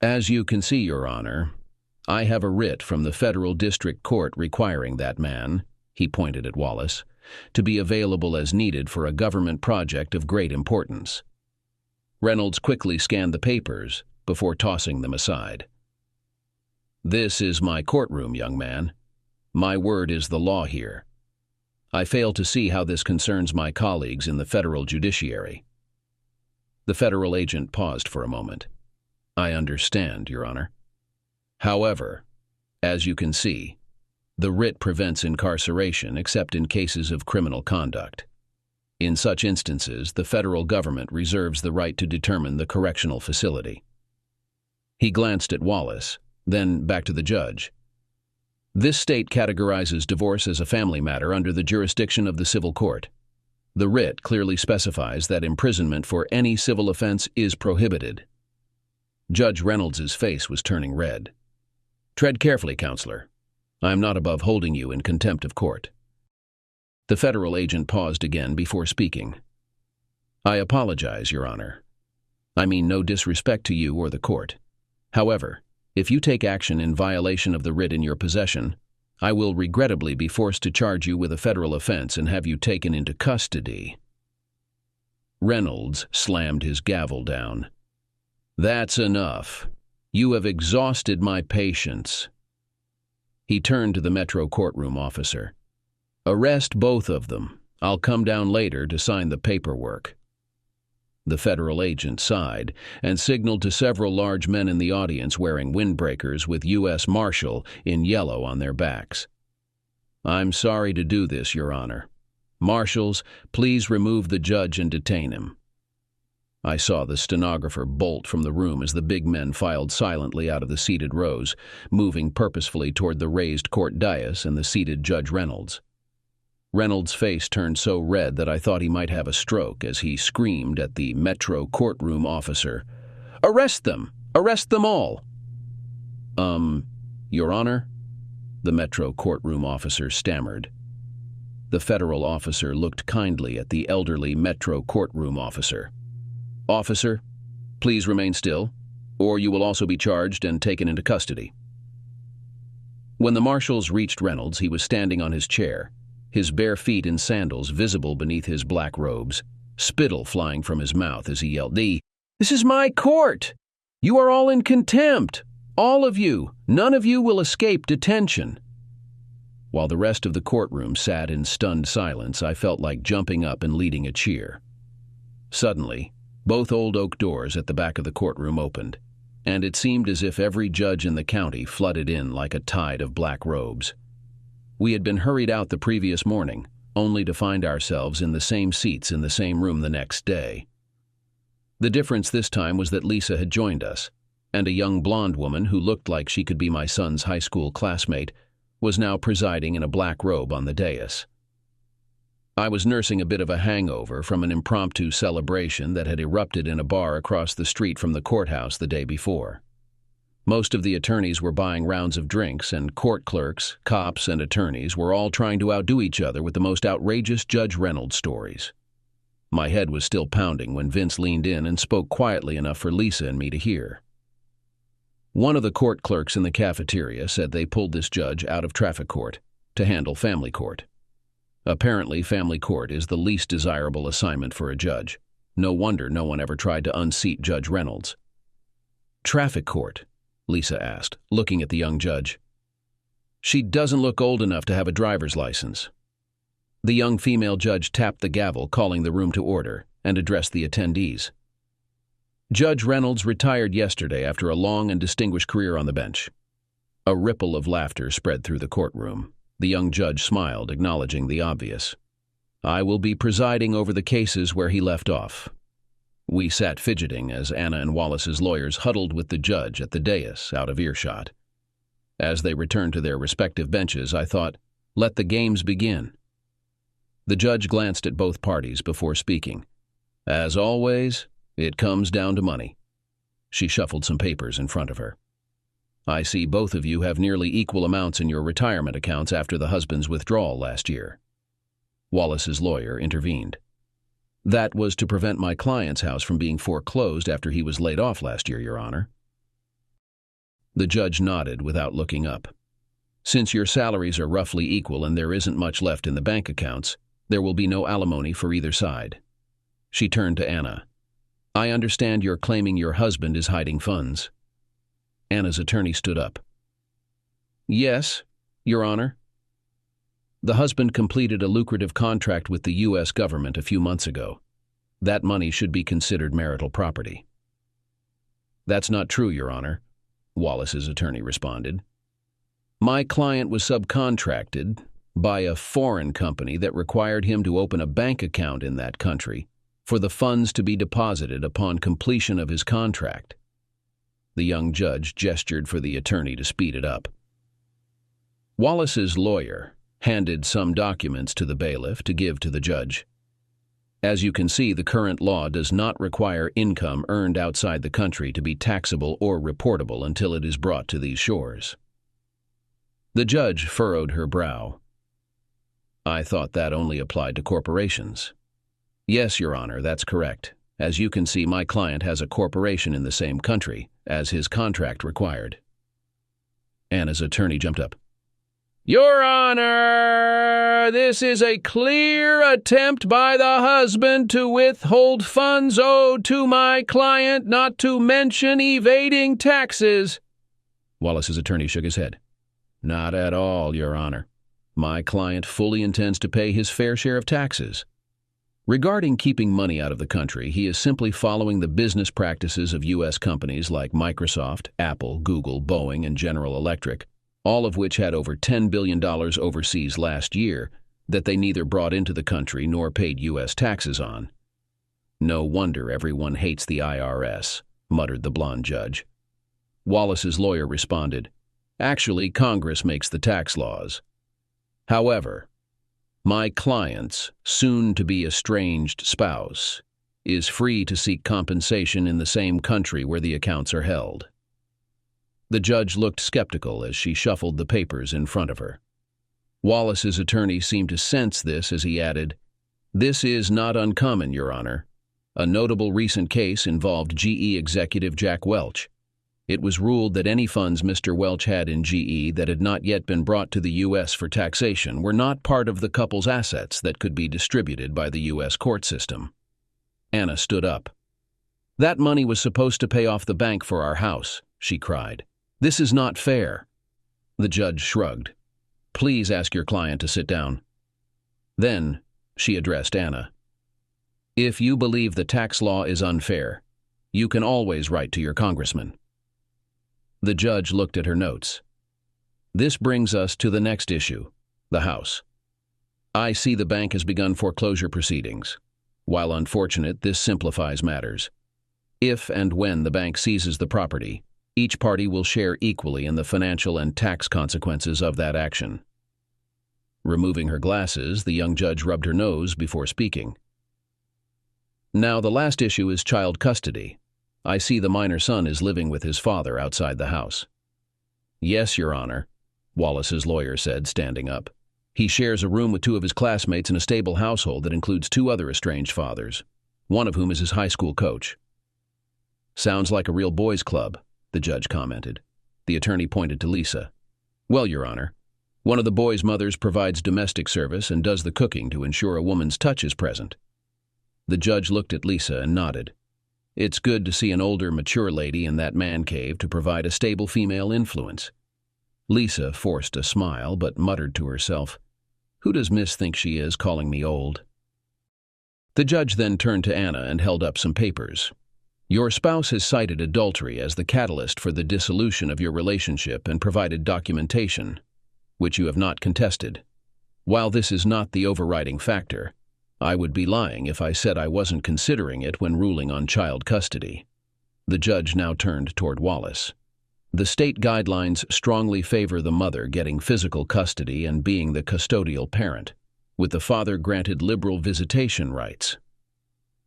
As you can see, Your Honor, I have a writ from the federal district court requiring that man, he pointed at Wallace, to be available as needed for a government project of great importance. Reynolds quickly scanned the papers before tossing them aside. This is my courtroom, young man. My word is the law here. I fail to see how this concerns my colleagues in the federal judiciary. The federal agent paused for a moment. I understand, Your Honor. However, as you can see, the writ prevents incarceration except in cases of criminal conduct. In such instances, the federal government reserves the right to determine the correctional facility. He glanced at Wallace, then back to the judge. This state categorizes divorce as a family matter under the jurisdiction of the civil court. The writ clearly specifies that imprisonment for any civil offense is prohibited. Judge Reynolds's face was turning red. Tread carefully, counselor. I am not above holding you in contempt of court. The federal agent paused again before speaking. I apologize, Your Honor. I mean no disrespect to you or the court. However, if you take action in violation of the writ in your possession, I will regrettably be forced to charge you with a federal offense and have you taken into custody. Reynolds slammed his gavel down. That's enough. You have exhausted my patience. He turned to the Metro courtroom officer. Arrest both of them. I'll come down later to sign the paperwork. The federal agent sighed and signaled to several large men in the audience wearing windbreakers with U.S. Marshal in yellow on their backs. I'm sorry to do this, Your Honor. Marshals, please remove the judge and detain him. I saw the stenographer bolt from the room as the big men filed silently out of the seated rows, moving purposefully toward the raised court dais and the seated Judge Reynolds. Reynolds' face turned so red that I thought he might have a stroke as he screamed at the Metro courtroom officer, Arrest them! Arrest them all! Your Honor? The Metro courtroom officer stammered. The federal officer looked kindly at the elderly Metro courtroom officer. Officer, please remain still, or you will also be charged and taken into custody. When the marshals reached Reynolds, he was standing on his chair, his bare feet in sandals visible beneath his black robes, spittle flying from his mouth as he yelled, This is my court! You are all in contempt! All of you! None of you will escape detention! While the rest of the courtroom sat in stunned silence, I felt like jumping up and leading a cheer. Suddenly, both old oak doors at the back of the courtroom opened, and it seemed as if every judge in the county flooded in like a tide of black robes. We had been hurried out the previous morning, only to find ourselves in the same seats in the same room the next day. The difference this time was that Lisa had joined us, and a young blonde woman who looked like she could be my son's high school classmate was now presiding in a black robe on the dais. I was nursing a bit of a hangover from an impromptu celebration that had erupted in a bar across the street from the courthouse the day before. Most of the attorneys were buying rounds of drinks, and court clerks, cops, and attorneys were all trying to outdo each other with the most outrageous Judge Reynolds stories. My head was still pounding when Vince leaned in and spoke quietly enough for Lisa and me to hear. One of the court clerks in the cafeteria said they pulled this judge out of traffic court to handle family court. Apparently, family court is the least desirable assignment for a judge. No wonder no one ever tried to unseat Judge Reynolds. Traffic court? Lisa asked, looking at the young judge. She doesn't look old enough to have a driver's license. The young female judge tapped the gavel, calling the room to order, and addressed the attendees. Judge Reynolds retired yesterday after a long and distinguished career on the bench. A ripple of laughter spread through the courtroom. The young judge smiled, acknowledging the obvious. I will be presiding over the cases where he left off. We sat fidgeting as Anna and Wallace's lawyers huddled with the judge at the dais out of earshot. As they returned to their respective benches, I thought, let the games begin. The judge glanced at both parties before speaking. As always, it comes down to money. She shuffled some papers in front of her. I see both of you have nearly equal amounts in your retirement accounts after the husband's withdrawal last year." Wallace's lawyer intervened. "That was to prevent my client's house from being foreclosed after he was laid off last year, Your Honor." The judge nodded without looking up. "Since your salaries are roughly equal and there isn't much left in the bank accounts, there will be no alimony for either side." She turned to Anna. "I understand you're claiming your husband is hiding funds." Anna's attorney stood up. "Yes, Your Honor. The husband completed a lucrative contract with the U.S. government a few months ago. That money should be considered marital property." "That's not true, Your Honor," Wallace's attorney responded. "My client was subcontracted by a foreign company that required him to open a bank account in that country for the funds to be deposited upon completion of his contract." The young judge gestured for the attorney to speed it up. Wallace's lawyer handed some documents to the bailiff to give to the judge. "As you can see, the current law does not require income earned outside the country to be taxable or reportable until it is brought to these shores." The judge furrowed her brow. "I thought that only applied to corporations." "Yes, Your Honor, that's correct. As you can see, my client has a corporation in the same country, as his contract required." Anna's attorney jumped up. "Your Honor, this is a clear attempt by the husband to withhold funds owed to my client, not to mention evading taxes." Wallace's attorney shook his head. "Not at all, Your Honor. My client fully intends to pay his fair share of taxes. Regarding keeping money out of the country, he is simply following the business practices of U.S. companies like Microsoft, Apple, Google, Boeing, and General Electric, all of which had over $10 billion overseas last year that they neither brought into the country nor paid U.S. taxes on." "No wonder everyone hates the IRS," muttered the blonde judge. Wallace's lawyer responded, "Actually, Congress makes the tax laws. However, my client's soon-to-be estranged spouse is free to seek compensation in the same country where the accounts are held." The judge looked skeptical as she shuffled the papers in front of her. Wallace's attorney seemed to sense this as he added, "This is not uncommon, Your Honor. A notable recent case involved GE executive Jack Welch. It was ruled that any funds Mr. Welch had in GE that had not yet been brought to the U.S. for taxation were not part of the couple's assets that could be distributed by the U.S. court system." Anna stood up. "That money was supposed to pay off the bank for our house," she cried. "This is not fair." The judge shrugged. "Please ask your client to sit down." Then she addressed Anna. "If you believe the tax law is unfair, you can always write to your congressman." The judge looked at her notes. "This brings us to the next issue, the house. I see the bank has begun foreclosure proceedings. While unfortunate, this simplifies matters. If and when the bank seizes the property, each party will share equally in the financial and tax consequences of that action." Removing her glasses, the young judge rubbed her nose before speaking. "Now, the last issue is child custody. I see the minor son is living with his father outside the house." "Yes, Your Honor," Wallace's lawyer said, standing up. "He shares a room with two of his classmates in a stable household that includes two other estranged fathers, one of whom is his high school coach." "Sounds like a real boys' club," the judge commented. The attorney pointed to Lisa. "Well, Your Honor, one of the boys' mothers provides domestic service and does the cooking to ensure a woman's touch is present." The judge looked at Lisa and nodded. "It's good to see an older, mature lady in that man cave to provide a stable female influence." Lisa forced a smile, but muttered to herself, "Who does Miss think she is, calling me old?" The judge then turned to Anna and held up some papers. "Your spouse has cited adultery as the catalyst for the dissolution of your relationship and provided documentation, which you have not contested. While this is not the overriding factor, I would be lying if I said I wasn't considering it when ruling on child custody." The judge now turned toward Wallace. "The state guidelines strongly favor the mother getting physical custody and being the custodial parent, with the father granted liberal visitation rights."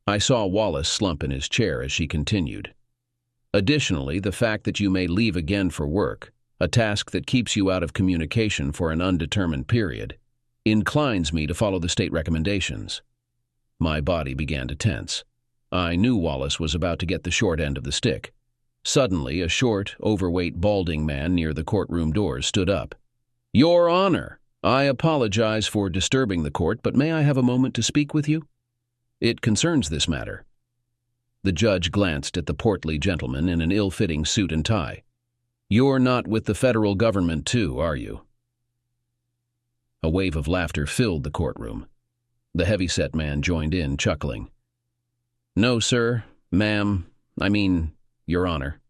I saw Wallace slump in his chair as she continued. Additionally, the fact that you may leave again for work, a task that keeps you out of communication for an undetermined period, inclines me to follow the state recommendations." My body began to tense. I knew Wallace was about to get the short end of the stick. Suddenly, a short, overweight, balding man near the courtroom doors stood up. "Your Honor, I apologize for disturbing the court, but may I have a moment to speak with you? It concerns this matter." The judge glanced at the portly gentleman in an ill-fitting suit and tie. "You're not with the federal government too, are you?" A wave of laughter filled the courtroom. The heavy-set man joined in, chuckling. "No, sir, ma'am, Your Honor."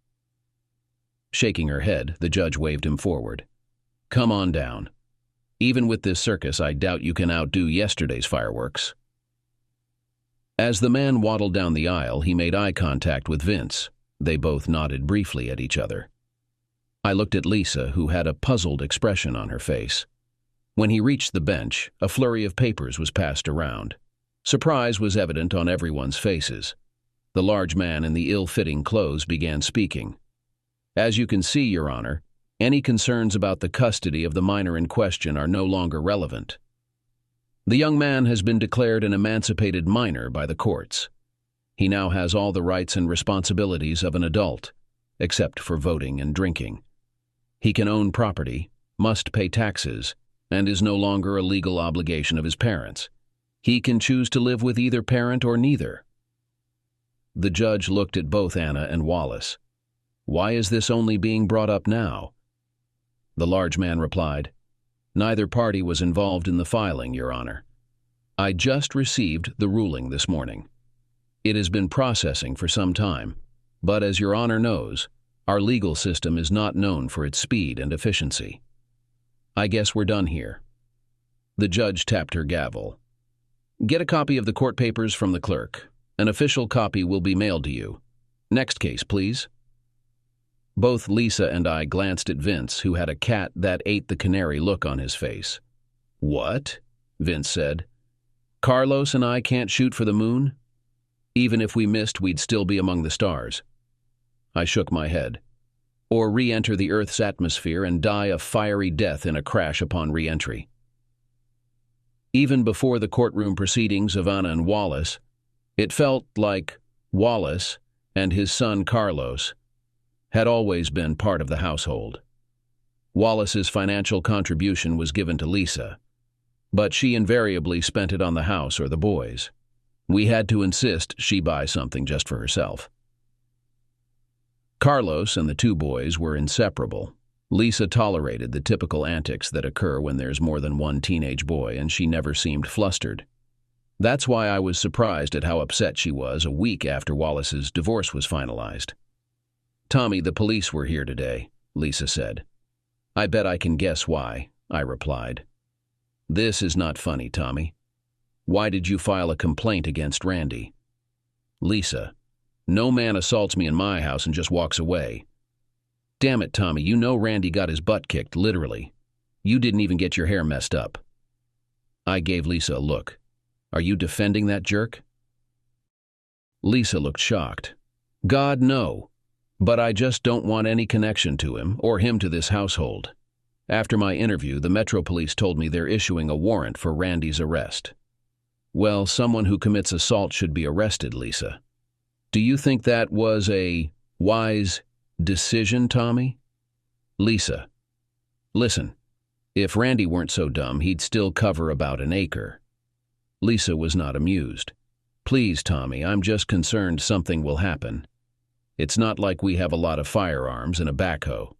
Shaking her head, the judge waved him forward. "Come on down. Even with this circus, I doubt you can outdo yesterday's fireworks." As the man waddled down the aisle, he made eye contact with Vince. They both nodded briefly at each other. I looked at Lisa, who had a puzzled expression on her face. When he reached the bench, a flurry of papers was passed around. Surprise was evident on everyone's faces. The large man in the ill-fitting clothes began speaking. "As you can see, Your Honor, any concerns about the custody of the minor in question are no longer relevant. The young man has been declared an emancipated minor by the courts. He now has all the rights and responsibilities of an adult, except for voting and drinking. He can own property, must pay taxes, and is no longer a legal obligation of his parents. He can choose to live with either parent or neither." The judge looked at both Anna and Wallace. "Why is this only being brought up now?" The large man replied, "Neither party was involved in the filing, Your Honor. I just received the ruling this morning. It has been processing for some time, but as Your Honor knows, our legal system is not known for its speed and efficiency. I guess we're done here." The judge tapped her gavel. "Get a copy of the court papers from the clerk. An official copy will be mailed to you. Next case, please." Both Lisa and I glanced at Vince, who had a cat that ate the canary look on his face. "What?" Vince said. "Carlos and I can't shoot for the moon? Even if we missed, we'd still be among the stars." I shook my head. "Or re-enter the Earth's atmosphere and die a fiery death in a crash upon re-entry." Even before the courtroom proceedings of Anna and Wallace, it felt like Wallace and his son Carlos had always been part of the household. Wallace's financial contribution was given to Lisa, but she invariably spent it on the house or the boys. We had to insist she buy something just for herself. Carlos and the two boys were inseparable. Lisa tolerated the typical antics that occur when there's more than one teenage boy, and she never seemed flustered. That's why I was surprised at how upset she was a week after Wallace's divorce was finalized. "Tommy, the police were here today," Lisa said. "I bet I can guess why," I replied. "This is not funny, Tommy. Why did you file a complaint against Randy?" "Lisa, no man assaults me in my house and just walks away." "Damn it, Tommy, you know Randy got his butt kicked, literally. You didn't even get your hair messed up." I gave Lisa a look. "Are you defending that jerk?" Lisa looked shocked. "God, no. But I just don't want any connection to him or him to this household. After my interview, the Metro Police told me they're issuing a warrant for Randy's arrest." "Well, someone who commits assault should be arrested, Lisa. Do you think that was a wise decision, Tommy?" "Lisa, listen. If Randy weren't so dumb, he'd still cover about an acre." Lisa was not amused. "Please, Tommy, I'm just concerned something will happen. It's not like we have a lot of firearms and a backhoe."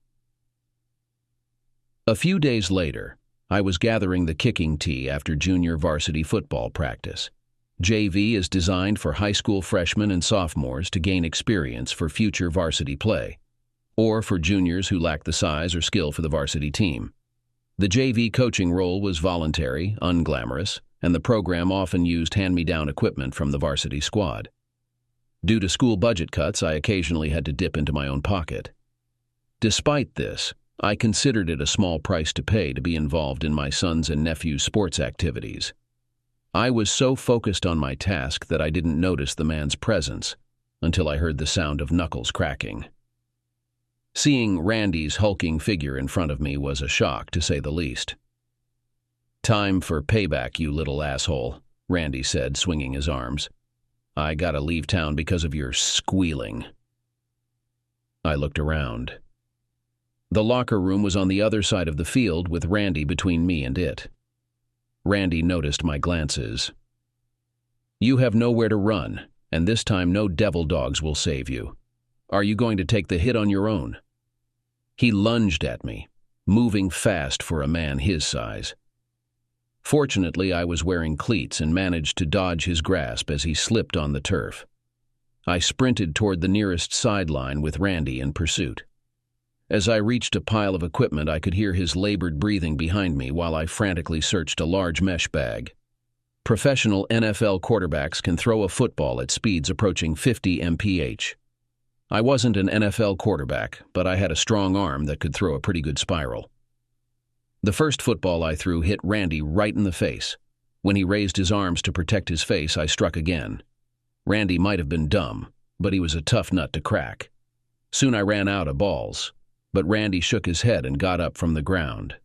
A few days later, I was gathering the kicking tee after junior varsity football practice. JV is designed for high school freshmen and sophomores to gain experience for future varsity play, or for juniors who lack the size or skill for the varsity team. The JV coaching role was voluntary, unglamorous, and the program often used hand-me-down equipment from the varsity squad. Due to school budget cuts, I occasionally had to dip into my own pocket. Despite this, I considered it a small price to pay to be involved in my son's and nephew's sports activities. I was so focused on my task that I didn't notice the man's presence until I heard the sound of knuckles cracking. Seeing Randy's hulking figure in front of me was a shock, to say the least. "Time for payback, you little asshole," Randy said, swinging his arms. "I gotta leave town because of your squealing." I looked around. The locker room was on the other side of the field, with Randy between me and it. Randy noticed my glances. "You have nowhere to run, and this time no devil dogs will save you. Are you going to take the hit on your own?" He lunged at me, moving fast for a man his size. Fortunately, I was wearing cleats and managed to dodge his grasp as he slipped on the turf. I sprinted toward the nearest sideline with Randy in pursuit. As I reached a pile of equipment, I could hear his labored breathing behind me while I frantically searched a large mesh bag. Professional NFL quarterbacks can throw a football at speeds approaching 50 mph. I wasn't an NFL quarterback, but I had a strong arm that could throw a pretty good spiral. The first football I threw hit Randy right in the face. When he raised his arms to protect his face, I struck again. Randy might have been dumb, but he was a tough nut to crack. Soon I ran out of balls, but Randy shook his head and got up from the ground.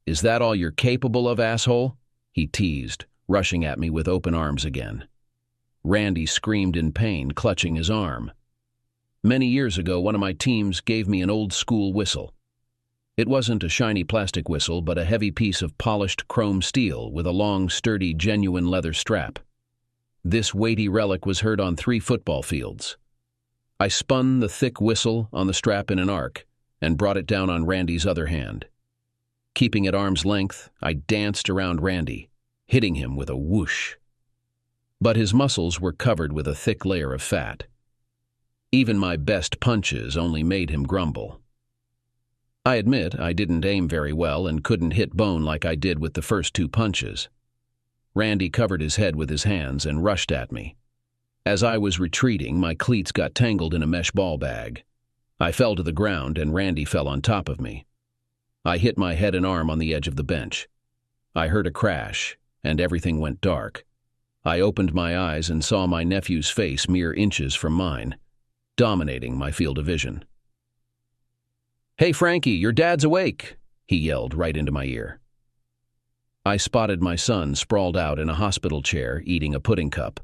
"Is that all you're capable of, asshole?" he teased, rushing at me with open arms again. Randy screamed in pain, clutching his arm. Many years ago, one of my teams gave me an old-school whistle. It wasn't a shiny plastic whistle, but a heavy piece of polished chrome steel with a long, sturdy, genuine leather strap. This weighty relic was heard on 3 football fields. I spun the thick whistle on the strap in an arc and brought it down on Randy's other hand. Keeping at arm's length, I danced around Randy, hitting him with a whoosh. But his muscles were covered with a thick layer of fat. Even my best punches only made him grumble. I admit I didn't aim very well and couldn't hit bone like I did with the first 2 punches. Randy covered his head with his hands and rushed at me. As I was retreating, my cleats got tangled in a mesh ball bag. I fell to the ground and Randy fell on top of me. I hit my head and arm on the edge of the bench. I heard a crash, and everything went dark. I opened my eyes and saw my nephew's face mere inches from mine, dominating my field of vision. "Hey, Frankie, your dad's awake," he yelled right into my ear. I spotted my son sprawled out in a hospital chair, eating a pudding cup.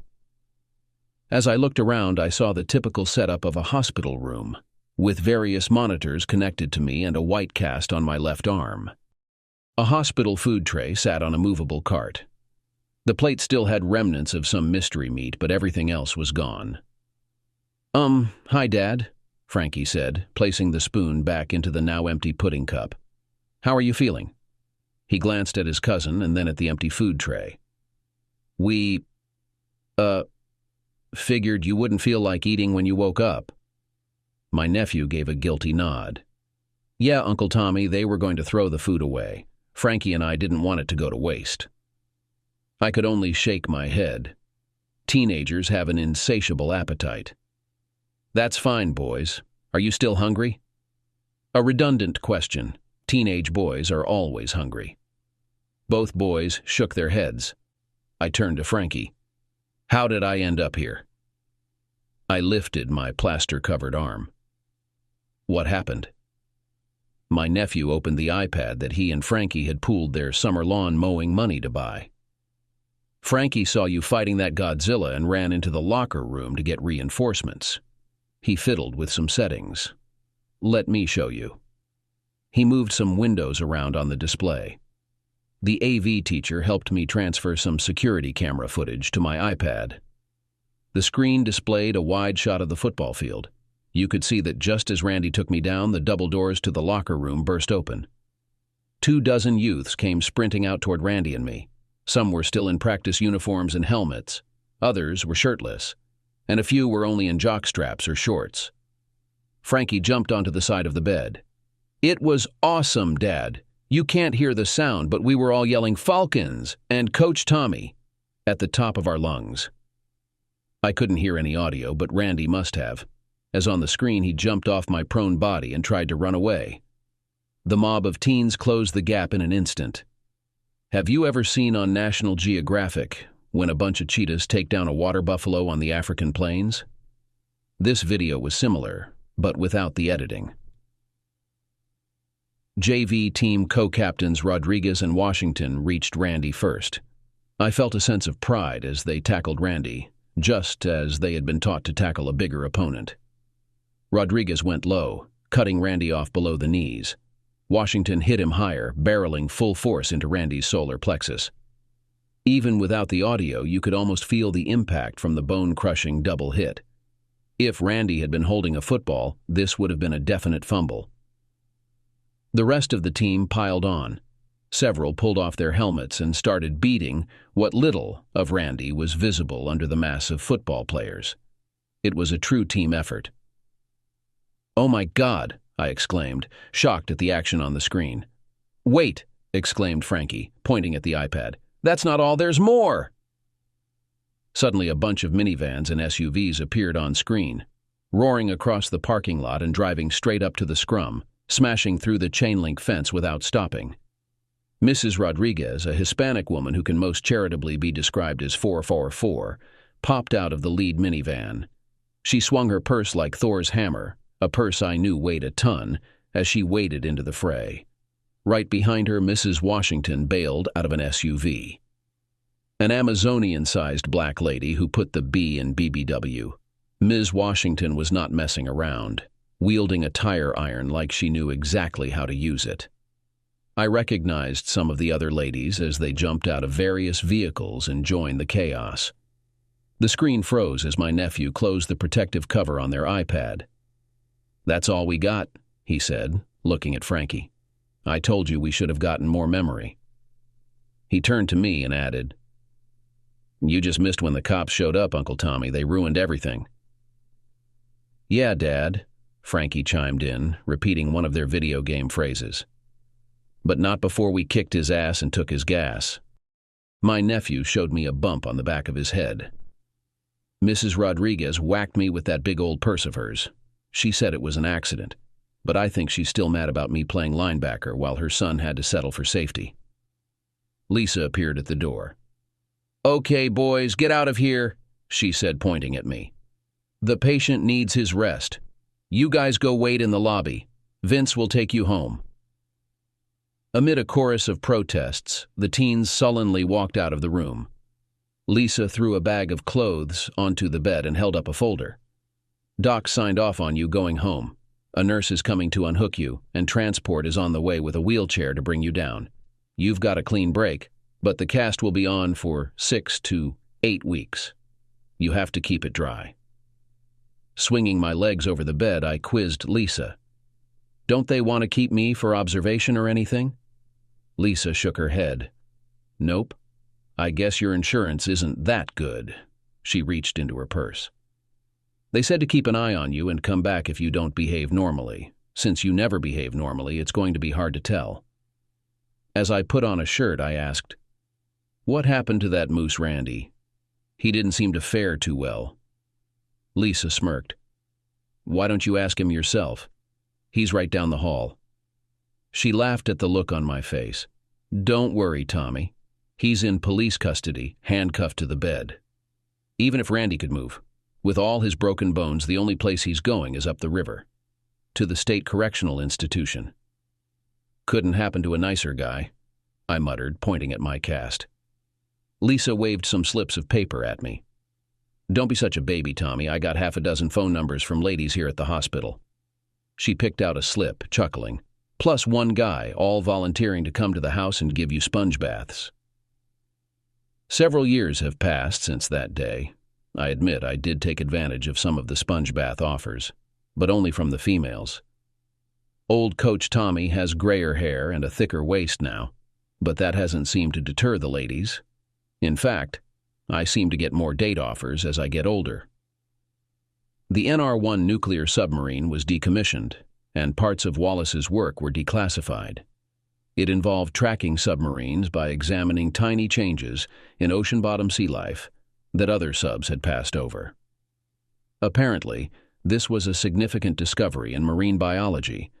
As I looked around, I saw the typical setup of a hospital room, with various monitors connected to me and a white cast on my left arm. A hospital food tray sat on a movable cart. The plate still had remnants of some mystery meat, but everything else was gone. Hi, Dad," Frankie said, placing the spoon back into the now empty pudding cup. "How are you feeling?" He glanced at his cousin and then at the empty food tray. "We, figured you wouldn't feel like eating when you woke up." My nephew gave a guilty nod. "Yeah, Uncle Tommy, they were going to throw the food away. Frankie and I didn't want it to go to waste." I could only shake my head. Teenagers have an insatiable appetite. "That's fine, boys. Are you still hungry?" A redundant question. Teenage boys are always hungry. Both boys shook their heads. I turned to Frankie. "How did I end up here?" I lifted my plaster-covered arm. "What happened?" My nephew opened the iPad that he and Frankie had pooled their summer lawn mowing money to buy. "Frankie saw you fighting that Godzilla and ran into the locker room to get reinforcements." He fiddled with some settings. "Let me show you." He moved some windows around on the display. The AV teacher helped me transfer some security camera footage to my iPad. The screen displayed a wide shot of the football field. You could see that just as Randy took me down, the double doors to the locker room burst open. 24 youths came sprinting out toward Randy and me. Some were still in practice uniforms and helmets. Others were shirtless, and a few were only in jockstraps or shorts. Frankie jumped onto the side of the bed. "It was awesome, Dad. You can't hear the sound, but we were all yelling 'Falcons' and 'Coach Tommy' at the top of our lungs." I couldn't hear any audio, but Randy must have, as on the screen he jumped off my prone body and tried to run away. The mob of teens closed the gap in an instant. Have you ever seen on National Geographic when a bunch of cheetahs take down a water buffalo on the African plains? This video was similar, but without the editing. JV team co-captains Rodriguez and Washington reached Randy first. I felt a sense of pride as they tackled Randy, just as they had been taught to tackle a bigger opponent. Rodriguez went low, cutting Randy off below the knees. Washington hit him higher, barreling full force into Randy's solar plexus. Even without the audio, you could almost feel the impact from the bone-crushing double hit. If Randy had been holding a football, this would have been a definite fumble. The rest of the team piled on. Several pulled off their helmets and started beating what little of Randy was visible under the mass of football players. It was a true team effort. "Oh my God!" I exclaimed, shocked at the action on the screen. "Wait!" exclaimed Frankie, pointing at the iPad. "That's not all, there's more!" Suddenly a bunch of minivans and SUVs appeared on screen, roaring across the parking lot and driving straight up to the scrum, smashing through the chain-link fence without stopping. Mrs. Rodriguez, a Hispanic woman who can most charitably be described as 444, popped out of the lead minivan. She swung her purse like Thor's hammer, a purse I knew weighed a ton, as she waded into the fray. Right behind her, Mrs. Washington bailed out of an SUV. An Amazonian-sized black lady who put the B in BBW. Ms. Washington was not messing around, wielding a tire iron like she knew exactly how to use it. I recognized some of the other ladies as they jumped out of various vehicles and joined the chaos. The screen froze as my nephew closed the protective cover on their iPad. "That's all we got," he said, looking at Frankie. "I told you we should have gotten more memory." He turned to me and added, "You just missed when the cops showed up, Uncle Tommy. They ruined everything." "Yeah, Dad," Frankie chimed in, repeating one of their video game phrases. "But not before we kicked his ass and took his gas." My nephew showed me a bump on the back of his head. "Mrs. Rodriguez whacked me with that big old purse of hers. She said it was an accident, but I think she's still mad about me playing linebacker while her son had to settle for safety." Lisa appeared at the door. "Okay, boys, get out of here," she said, pointing at me. "The patient needs his rest. You guys go wait in the lobby. Vince will take you home." Amid a chorus of protests, the teens sullenly walked out of the room. Lisa threw a bag of clothes onto the bed and held up a folder. "Doc signed off on you going home. A nurse is coming to unhook you, and transport is on the way with a wheelchair to bring you down. You've got a clean break, but the cast will be on for 6 to 8 weeks. You have to keep it dry." Swinging my legs over the bed, I quizzed Lisa. "Don't they want to keep me for observation or anything?" Lisa shook her head. "Nope. I guess your insurance isn't that good." She reached into her purse. "They said to keep an eye on you and come back if you don't behave normally. Since you never behave normally, it's going to be hard to tell." As I put on a shirt, I asked, "What happened to that moose Randy? He didn't seem to fare too well." Lisa smirked. "Why don't you ask him yourself? He's right down the hall." She laughed at the look on my face. "Don't worry, Tommy. He's in police custody, handcuffed to the bed. Even if Randy could move, with all his broken bones, the only place he's going is up the river, to the state correctional institution." "Couldn't happen to a nicer guy," I muttered, pointing at my cast. Lisa waved some slips of paper at me. "Don't be such a baby, Tommy. I got half a dozen phone numbers from ladies here at the hospital." She picked out a slip, chuckling. "Plus one guy, all volunteering to come to the house and give you sponge baths." Several years have passed since that day. I admit I did take advantage of some of the sponge bath offers, but only from the females. Old Coach Tommy has grayer hair and a thicker waist now, but that hasn't seemed to deter the ladies. In fact, I seem to get more date offers as I get older. The NR-1 nuclear submarine was decommissioned, and parts of Wallace's work were declassified. It involved tracking submarines by examining tiny changes in ocean-bottom sea life that other subs had passed over. Apparently, this was a significant discovery in marine biology,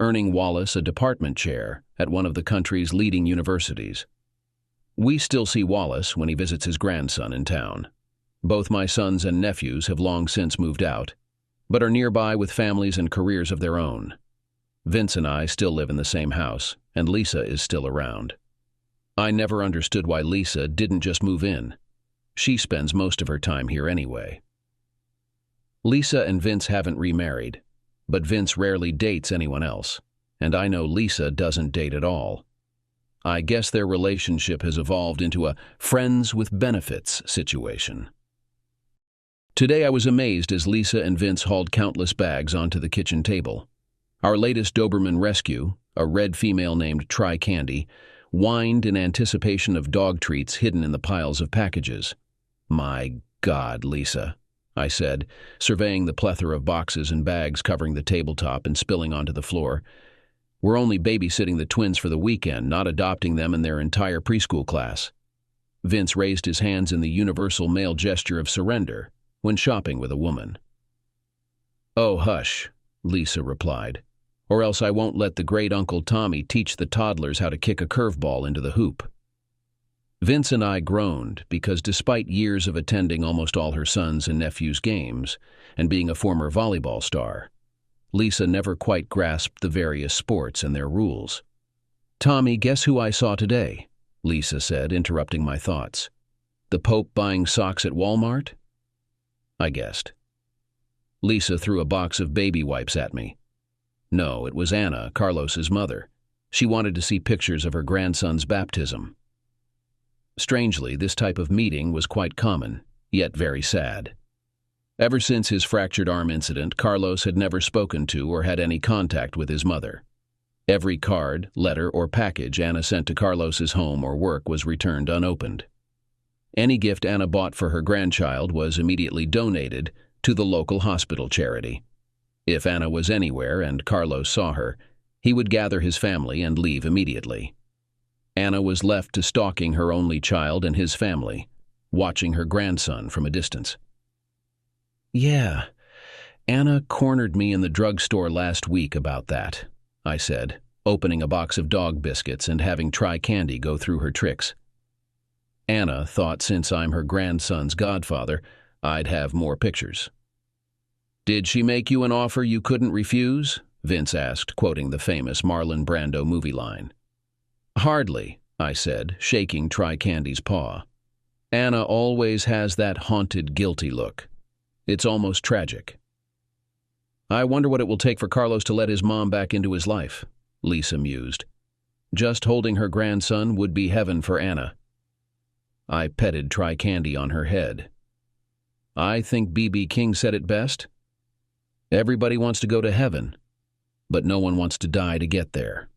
earning Wallace a department chair at one of the country's leading universities. We still see Wallace when he visits his grandson in town. Both my sons and nephews have long since moved out, but are nearby with families and careers of their own. Vince and I still live in the same house, and Lisa is still around. I never understood why Lisa didn't just move in. She spends most of her time here anyway. Lisa and Vince haven't remarried, but Vince rarely dates anyone else, and I know Lisa doesn't date at all. I guess their relationship has evolved into a friends with benefits situation. Today I was amazed as Lisa and Vince hauled countless bags onto the kitchen table. Our latest Doberman rescue, a red female named Try Candy, whined in anticipation of dog treats hidden in the piles of packages. "My God, Lisa," I said, surveying the plethora of boxes and bags covering the tabletop and spilling onto the floor. "We're only babysitting the twins for the weekend, not adopting them and their entire preschool class." Vince raised his hands in the universal male gesture of surrender when shopping with a woman. "Oh, hush," Lisa replied, "or else I won't let the great Uncle Tommy teach the toddlers how to kick a curveball into the hoop." Vince and I groaned because despite years of attending almost all her sons' and nephews' games and being a former volleyball star, Lisa never quite grasped the various sports and their rules. "Tommy, guess who I saw today?" Lisa said, interrupting my thoughts. "The Pope buying socks at Walmart?" I guessed. Lisa threw a box of baby wipes at me. No, it was Anna, Carlos's mother. She wanted to see pictures of her grandson's baptism. Strangely, this type of meeting was quite common, yet very sad. Ever since his fractured arm incident, Carlos had never spoken to or had any contact with his mother. Every card, letter, or package Anna sent to Carlos's home or work was returned unopened. Any gift Anna bought for her grandchild was immediately donated to the local hospital charity. If Anna was anywhere and Carlos saw her, he would gather his family and leave immediately. Anna was left to stalking her only child and his family, watching her grandson from a distance. "Yeah, Anna cornered me in the drugstore last week about that," I said, opening a box of dog biscuits and having Try Candy go through her tricks. Anna thought since I'm her grandson's godfather, I'd have more pictures. "Did she make you an offer you couldn't refuse?" Vince asked, quoting the famous Marlon Brando movie line. "Hardly," I said, shaking Try Candy's paw. "Anna always has that haunted, guilty look. It's almost tragic." "I wonder what it will take for Carlos to let his mom back into his life," Lisa mused. "Just holding her grandson would be heaven for Anna." I petted Try Candy on her head. "I think B.B. King said it best. Everybody wants to go to heaven, but no one wants to die to get there."